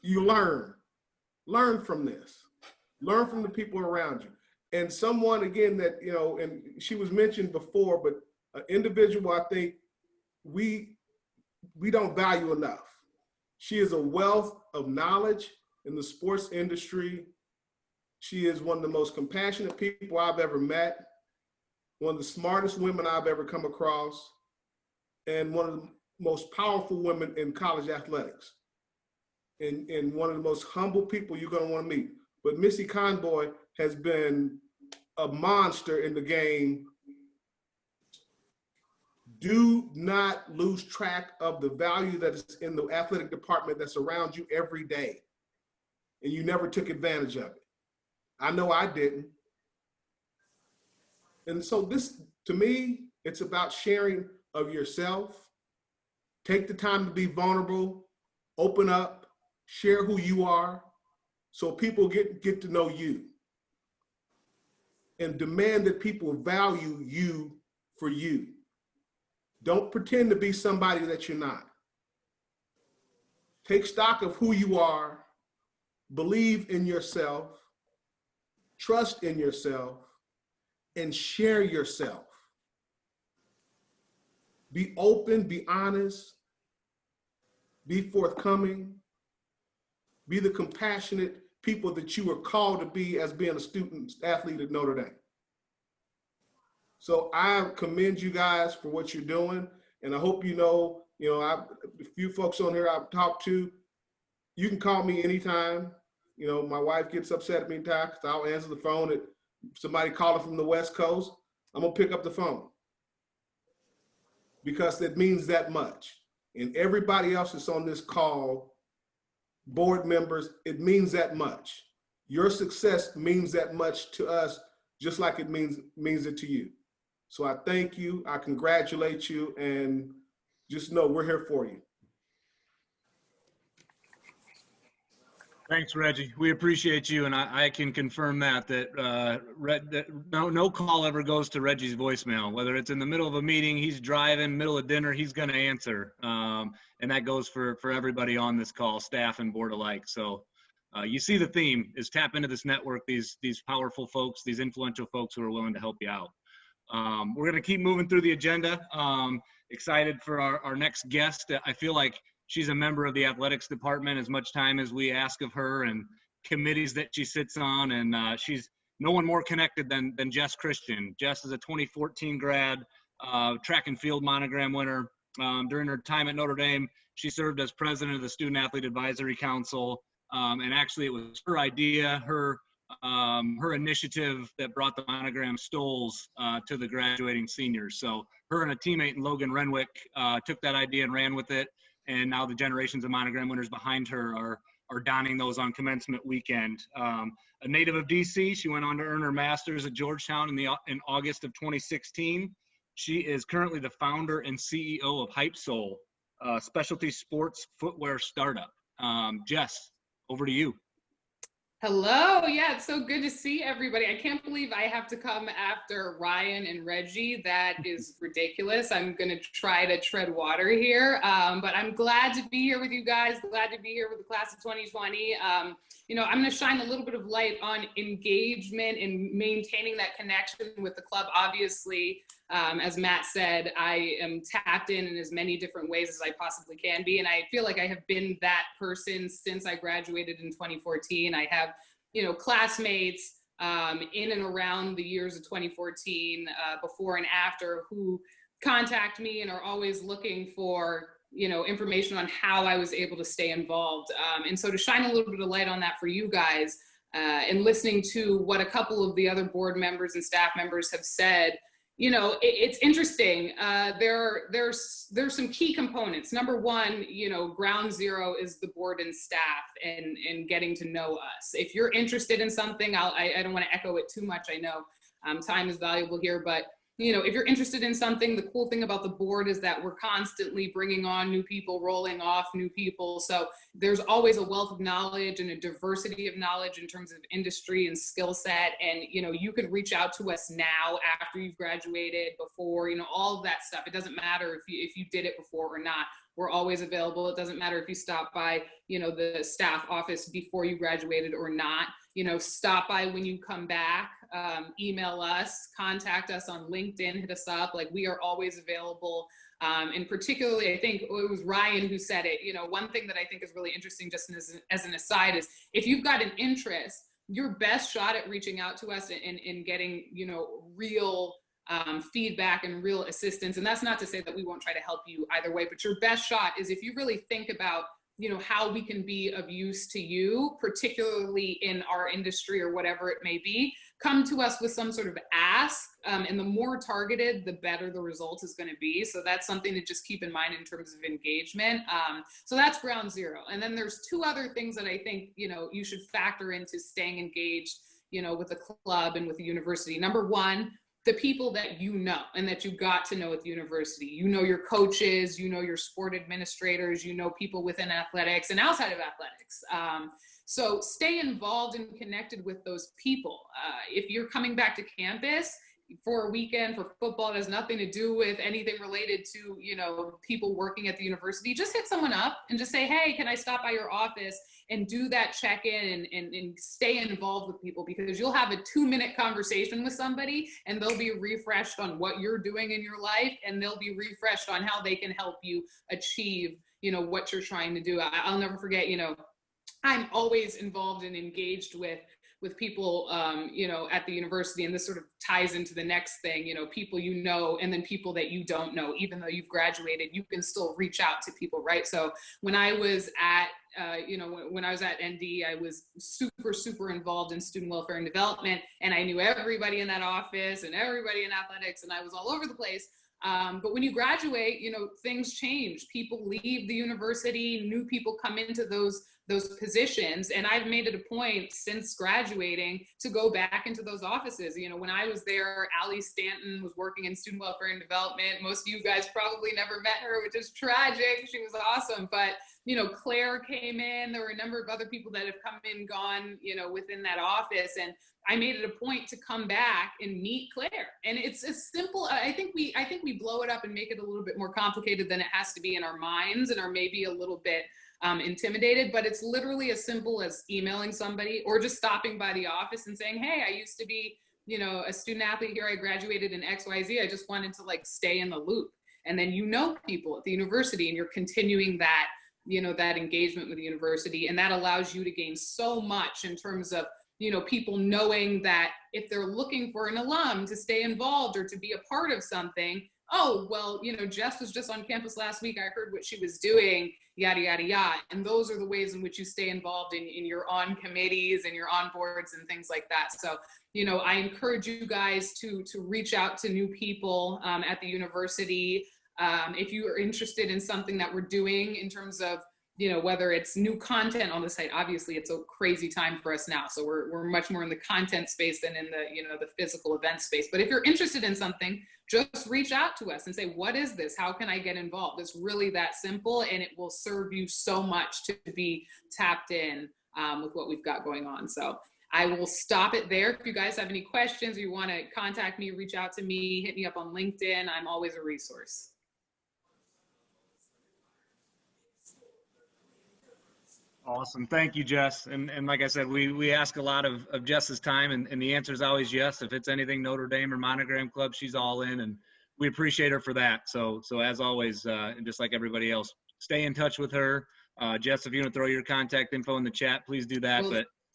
Speaker 8: you learn from this. Learn from the people around you. And someone, again, that, and she was mentioned before, but an individual, I think we we don't value enough. She is a wealth of knowledge in the sports industry. She is one of the most compassionate people I've ever met, one of the smartest women I've ever come across, and one of the most powerful women in college athletics, and one of the most humble people you're going to want to meet. But Missy Conboy has been a monster in the game. Do not lose track of the value that is in the athletic department that's around you every day, and you never took advantage of it. I know I didn't. And so this, to me, it's about sharing of yourself. Take the time to be vulnerable, open up, share who you are, so people get to know you. And demand that people value you for you. Don't pretend to be somebody that you're not. Take stock of who you are, believe in yourself, trust in yourself, and share yourself. Be open, be honest, be forthcoming, be the compassionate people that you were called to be as being a student athlete at Notre Dame. So I commend you guys for what you're doing. And I hope a few folks on here I've talked to, you can call me anytime. My wife gets upset at me because I'll answer the phone. If somebody calling from the West Coast, I'm gonna pick up the phone because it means that much. And everybody else that's on this call, board members, it means that much. Your success means that much to us, just like it means it to you. So I thank you, I congratulate you, and just know we're here for you.
Speaker 1: Thanks, Reggie. We appreciate you, and I can confirm that no call ever goes to Reggie's voicemail. Whether it's in the middle of a meeting, he's driving, middle of dinner, he's going to answer. And that goes for everybody on this call, staff and board alike. So you see the theme is tap into this network, these powerful folks, these influential folks who are willing to help you out. We're going to keep moving through the agenda. Excited for our next guest. I feel like she's a member of the athletics department as much time as we ask of her, and committees that she sits on. And she's no one more connected than Jess Christian. Jess is a 2014 grad, track and field Monogram winner. During her time at Notre Dame, she served as president of the Student Athlete Advisory Council. And actually it was her idea, her initiative that brought the Monogram stoles to the graduating seniors. So her and a teammate, Logan Renwick, took that idea and ran with it. And now the generations of Monogram winners behind her are donning those on commencement weekend. A native of DC, she went on to earn her master's at Georgetown in August of 2016. She is currently the founder and CEO of HypeSole, a specialty sports footwear startup. Jess, over to you.
Speaker 9: Hello. Yeah, it's so good to see everybody. I can't believe I have to come after Ryan and Reggie. That is ridiculous. I'm going to try to tread water here, but I'm glad to be here with you guys. Glad to be here with the class of 2020. I'm going to shine a little bit of light on engagement and maintaining that connection with the club. Obviously, as Matt said, I am tapped in as many different ways as I possibly can be. And I feel like I have been that person since I graduated in 2014. I have, classmates in and around the years of 2014, before and after, who contact me and are always looking for, information on how I was able to stay involved. And so to shine a little bit of light on that for you guys, and listening to what a couple of the other board members and staff members have said, it's interesting. There's some key components. Number one, ground zero is the board and staff and getting to know us. If you're interested in something, I don't want to echo it too much. I know time is valuable here, but if you're interested in something, the cool thing about the board is that we're constantly bringing on new people, rolling off new people. So there's always a wealth of knowledge and a diversity of knowledge in terms of industry and skill set. And, you could reach out to us now after you've graduated, before, all of that stuff. It doesn't matter if you did it before or not. We're always available. It doesn't matter if you stop by, you know, the staff office before you graduated or not. You know, stop by when you come back, email us, contact us on LinkedIn, hit us up. Like, we are always available. And particularly, I think it was Ryan who said it, you know, one thing that I think is really interesting, just as an aside, is if you've got an interest, your best shot at reaching out to us and getting, you know, real feedback and real assistance. And that's not to say that we won't try to help you either way, but your best shot is if you really think about, you know, how we can be of use to you, particularly in our industry or whatever it may be, come to us with some sort of ask. And the more targeted, the better the result is going to be. So that's something to just keep in mind in terms of engagement. So that's ground zero. And then there's two other things that I think, you know, you should factor into staying engaged, you know, with the club and with the university. Number one, the people that you know and that you got to know at the university. You know your coaches, you know your sport administrators, you know people within athletics and outside of athletics. So stay involved and connected with those people. If you're coming back to campus for a weekend for football, it has nothing to do with anything related to, you know, people working at the university, just hit someone up and just say, hey, can I stop by your office and do that check-in and stay involved with people, because you'll have a 2-minute conversation with somebody and they'll be refreshed on what you're doing in your life, and they'll be refreshed on how they can help you achieve, you know, what you're trying to do. I'll never forget, you know, I'm always involved and engaged with people, you know, at the university. And this sort of ties into the next thing, you know, people you know, and then people that you don't know. Even though you've graduated, you can still reach out to people, right? So when I was at, you know, when I was at ND, I was super involved in student welfare and development. And I knew everybody in that office and everybody in athletics, and I was all over the place. But when you graduate, you know, things change. People leave the university, new people come into those positions. And I've made it a point since graduating to go back into those offices. You know, when I was there, Allie Stanton was working in student welfare and development. Most of you guys probably never met her, which is tragic. She was awesome. But, you know, Claire came in. There were a number of other people that have come and gone, you know, within that office. And I made it a point to come back and meet Claire. And it's as simple. I think we blow it up and make it a little bit more complicated than it has to be in our minds, and are maybe a little bit intimidated, but it's literally as simple as emailing somebody or just stopping by the office and saying, hey, I used to be, you know, a student athlete here. I graduated in XYZ. I just wanted to like stay in the loop. And then, you know, people at the university, and you're continuing that, you know, that engagement with the university. And that allows you to gain so much in terms of, you know, people knowing that if they're looking for an alum to stay involved or to be a part of something, oh, well, you know, Jess was just on campus last week. I heard what she was doing, yada, yada, yada. And those are the ways in which you stay involved in your on committees and your on boards and things like that. So, you know, I encourage you guys to reach out to new people at the university. If you are interested in something that we're doing in terms of, you know, whether it's new content on the site. Obviously it's a crazy time for us now. So we're much more in the content space than in the, you know, the physical event space. But if you're interested in something, just reach out to us and say, what is this? How can I get involved? It's really that simple, and it will serve you so much to be tapped in with what we've got going on. So I will stop it there. If you guys have any questions or you want to contact me, reach out to me, hit me up on LinkedIn. I'm always a resource.
Speaker 1: Awesome. Thank you, Jess. And like I said, we ask a lot of Jess's time, and the answer is always yes. If it's anything Notre Dame or Monogram Club, she's all in, and we appreciate her for that. So as always, and just like everybody else, stay in touch with her. Jess, if you want to throw your contact info in the chat, please do that.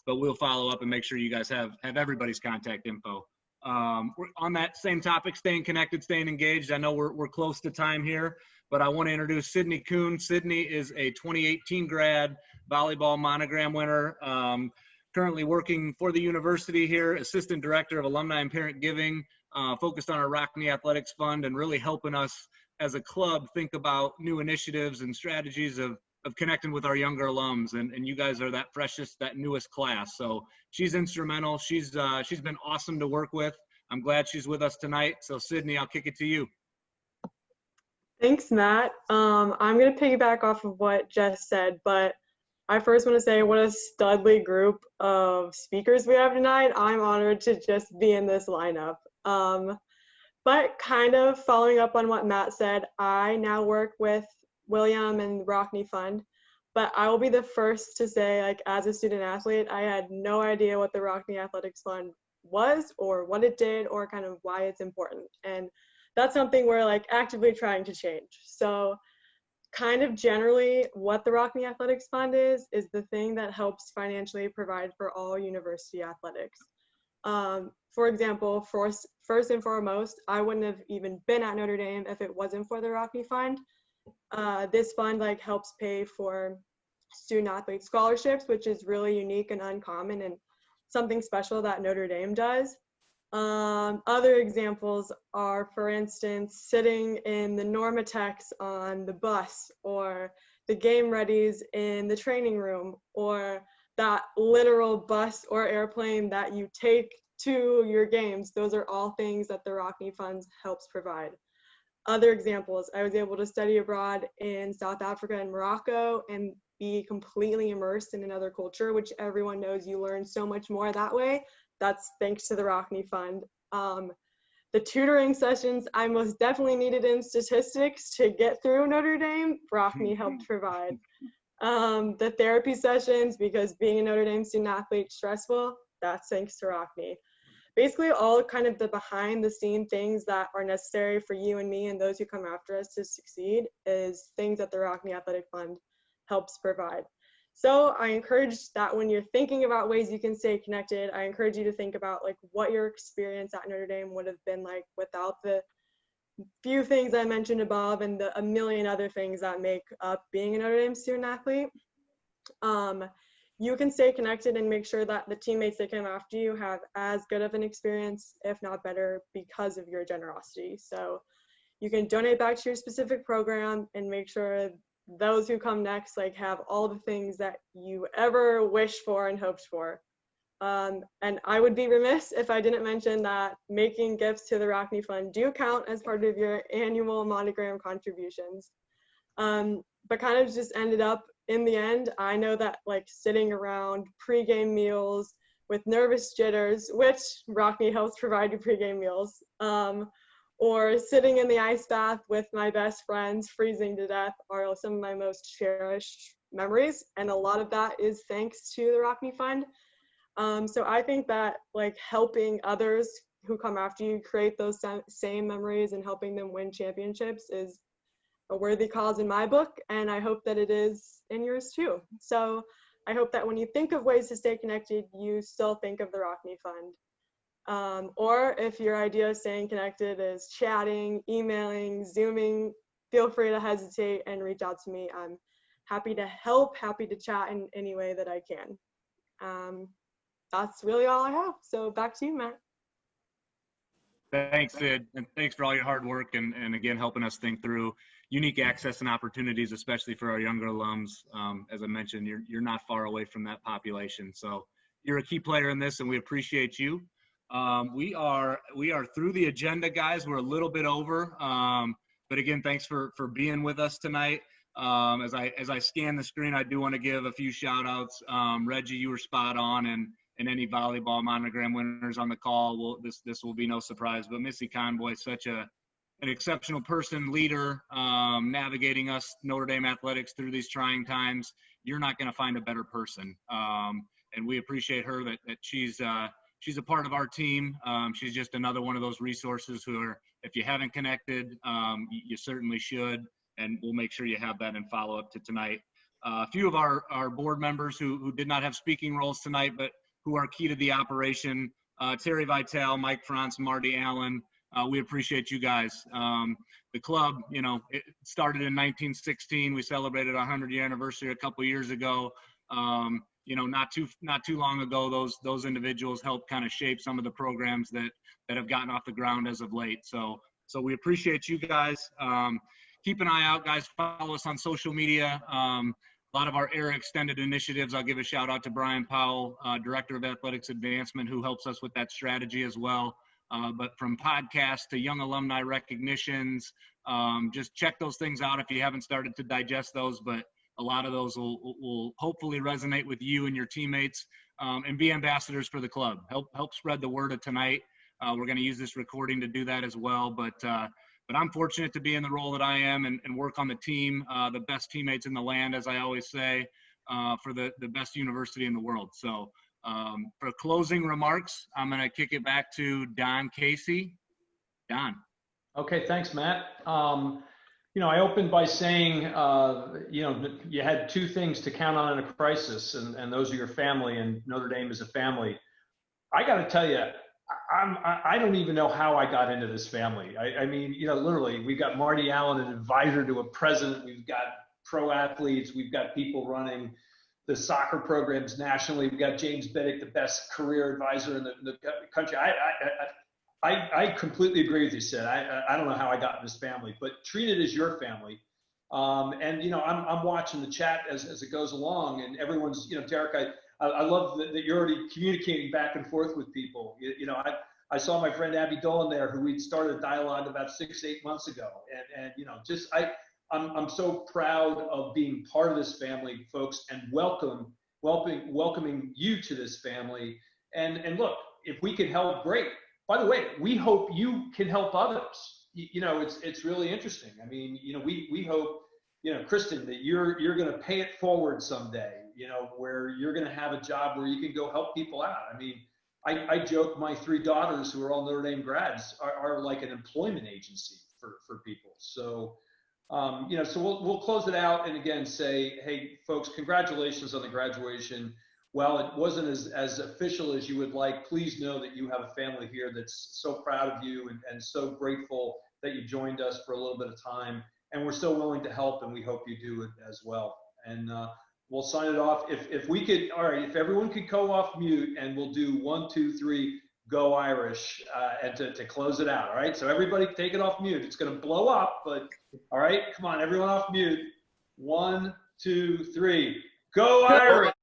Speaker 1: But we'll follow up and make sure you guys have everybody's contact info. We're on that same topic, staying connected, staying engaged. I know we're close to time here, but I want to introduce Sydney Kuhn. Sydney is a 2018 grad, volleyball Monogram winner, currently working for the university here, assistant director of alumni and parent giving, focused on our Rockney Athletics Fund, and really helping us as a club think about new initiatives and strategies of connecting with our younger alums. And you guys are that freshest, that newest class. So she's instrumental. She's been awesome to work with. I'm glad she's with us tonight. So Sydney, I'll kick it to you.
Speaker 10: Thanks, Matt. I'm going to piggyback off of what Jess said, but I first want to say what a studly group of speakers we have tonight. I'm honored to just be in this lineup. But kind of following up on what Matt said, I now work with William and the Rockne Fund. But I will be the first to say, like, as a student athlete, I had no idea what the Rockne Athletics Fund was or what it did or kind of why it's important. And that's something we're like actively trying to change. So kind of generally what the Rockne Athletics Fund is the thing that helps financially provide for all university athletics. For example, first and foremost, I wouldn't have even been at Notre Dame if it wasn't for the Rockne Fund. This fund like helps pay for student athlete scholarships, which is really unique and uncommon and something special that Notre Dame does. Other examples are, for instance, sitting in the Normatex on the bus, or the game readies in the training room, or that literal bus or airplane that you take to your games. Those are all things that the Rockne Fund helps provide. Other examples, I was able to study abroad in South Africa and Morocco and be completely immersed in another culture, which everyone knows you learn so much more that way. That's thanks to the Rockne Fund. The tutoring sessions I most definitely needed in statistics to get through Notre Dame, Rockne helped provide. The therapy sessions, because being a Notre Dame student athlete is stressful, that's thanks to Rockne. Basically all kind of the behind the scene things that are necessary for you and me and those who come after us to succeed is things that the Rockne Athletic Fund helps provide. So I encourage that when you're thinking about ways you can stay connected, I encourage you to think about like what your experience at Notre Dame would have been like without the few things I mentioned above and a million other things that make up being a Notre Dame student athlete. You can stay connected and make sure that the teammates that come after you have as good of an experience, if not better, because of your generosity. So you can donate back to your specific program and make sure those who come next like have all the things that you ever wished for and hoped for. And I would be remiss if I didn't mention that making gifts to the Rockne Fund do count as part of your annual Monogram contributions. But kind of just ended up in the end, I know that like sitting around pregame meals with nervous jitters, which Rockne helps provide you pregame meals, or sitting in the ice bath with my best friends freezing to death are some of my most cherished memories. And a lot of that is thanks to the Rockne Fund. So I think that like helping others who come after you create those same memories and helping them win championships is a worthy cause in my book, and I hope that it is in yours too. So I hope that when you think of ways to stay connected, you still think of the Rockne Fund. Or if your idea of staying connected is chatting, emailing, Zooming, feel free to hesitate and reach out to me. I'm happy to help, happy to chat in any way that I can. That's really all I have. So back to you, Matt.
Speaker 1: Thanks, Sid, and thanks for all your hard work and again, helping us think through unique access and opportunities, especially for our younger alums. As I mentioned, you're not far away from that population. So you're a key player in this, and we appreciate you. We are through the agenda, guys. We're a little bit over, but again, thanks for being with us tonight. As I scan the screen, I do want to give a few shout outs. Reggie, you were spot on, and any volleyball Monogram winners on the call, this will be no surprise. But Missy Conboy, such an exceptional person, leader, navigating us Notre Dame athletics through these trying times. You're not going to find a better person, and we appreciate her that she's a part of our team. She's just another one of those resources who are, if you haven't connected, you certainly should, and we'll make sure you have that in follow up to tonight. A few of our board members who did not have speaking roles tonight, but who are key to the operation, Terry Vitale, Mike Franz, Marty Allen. We appreciate you guys. The club, it started in 1916. We celebrated our 100-year anniversary a couple years ago. Not too long ago, those individuals helped kind of shape some of the programs that have gotten off the ground as of late. So we appreciate you guys. Keep an eye out, guys. Follow us on social media. A lot of our air extended initiatives. I'll give a shout out to Brian Powell, Director of Athletics Advancement, who helps us with that strategy as well. But from podcasts to young alumni recognitions, just check those things out if you haven't started to digest those. But a lot of those will hopefully resonate with you and your teammates, and be ambassadors for the club. Help spread the word of tonight. We're going to use this recording to do that as well. But but I'm fortunate to be in the role that I am and work on the team, the best teammates in the land, as I always say, for the best university in the world. So for closing remarks, I'm going to kick it back to Don Casey. Don.
Speaker 2: Okay, thanks, Matt. You know, I opened by saying, you know, you had two things to count on in a crisis, and those are your family, and Notre Dame is a family. I got to tell you, I don't even know how I got into this family. I mean, you know, literally, we've got Marty Allen, an advisor to a president. We've got pro athletes. We've got people running the soccer programs nationally. We've got James Biddick, the best career advisor in the country. I completely agree with you, Sid. I don't know how I got in this family, but treat it as your family. And, you know, I'm watching the chat as it goes along, and everyone's, you know, Derrick, I love that you're already communicating back and forth with people. You know, I saw my friend Abby Dolan there, who we'd started a dialogue about 6-8 months ago. And you know, just I'm so proud of being part of this family, folks, and welcoming you to this family. And look, if we can help, great. By the way, we hope you can help others. You know, it's really interesting. I mean, you know, we hope, you know, Kristen, that you're going to pay it forward someday, you know, where you're going to have a job where you can go help people out. I mean, I joke my 3 daughters, who are all Notre Dame grads, are like an employment agency for people. So, you know, so we'll close it out and again say, hey, folks, congratulations on the graduation. While it wasn't as official as you would like, please know that you have a family here that's so proud of you and so grateful that you joined us for a little bit of time. And we're still willing to help, and we hope you do it as well. And we'll sign it off. If we could, all right, if everyone could go off mute, and we'll do 1, 2, 3, go Irish, and to close it out. All right, so everybody take it off mute. It's going to blow up, but all right, come on, everyone off mute. 1, 2, 3, go Irish.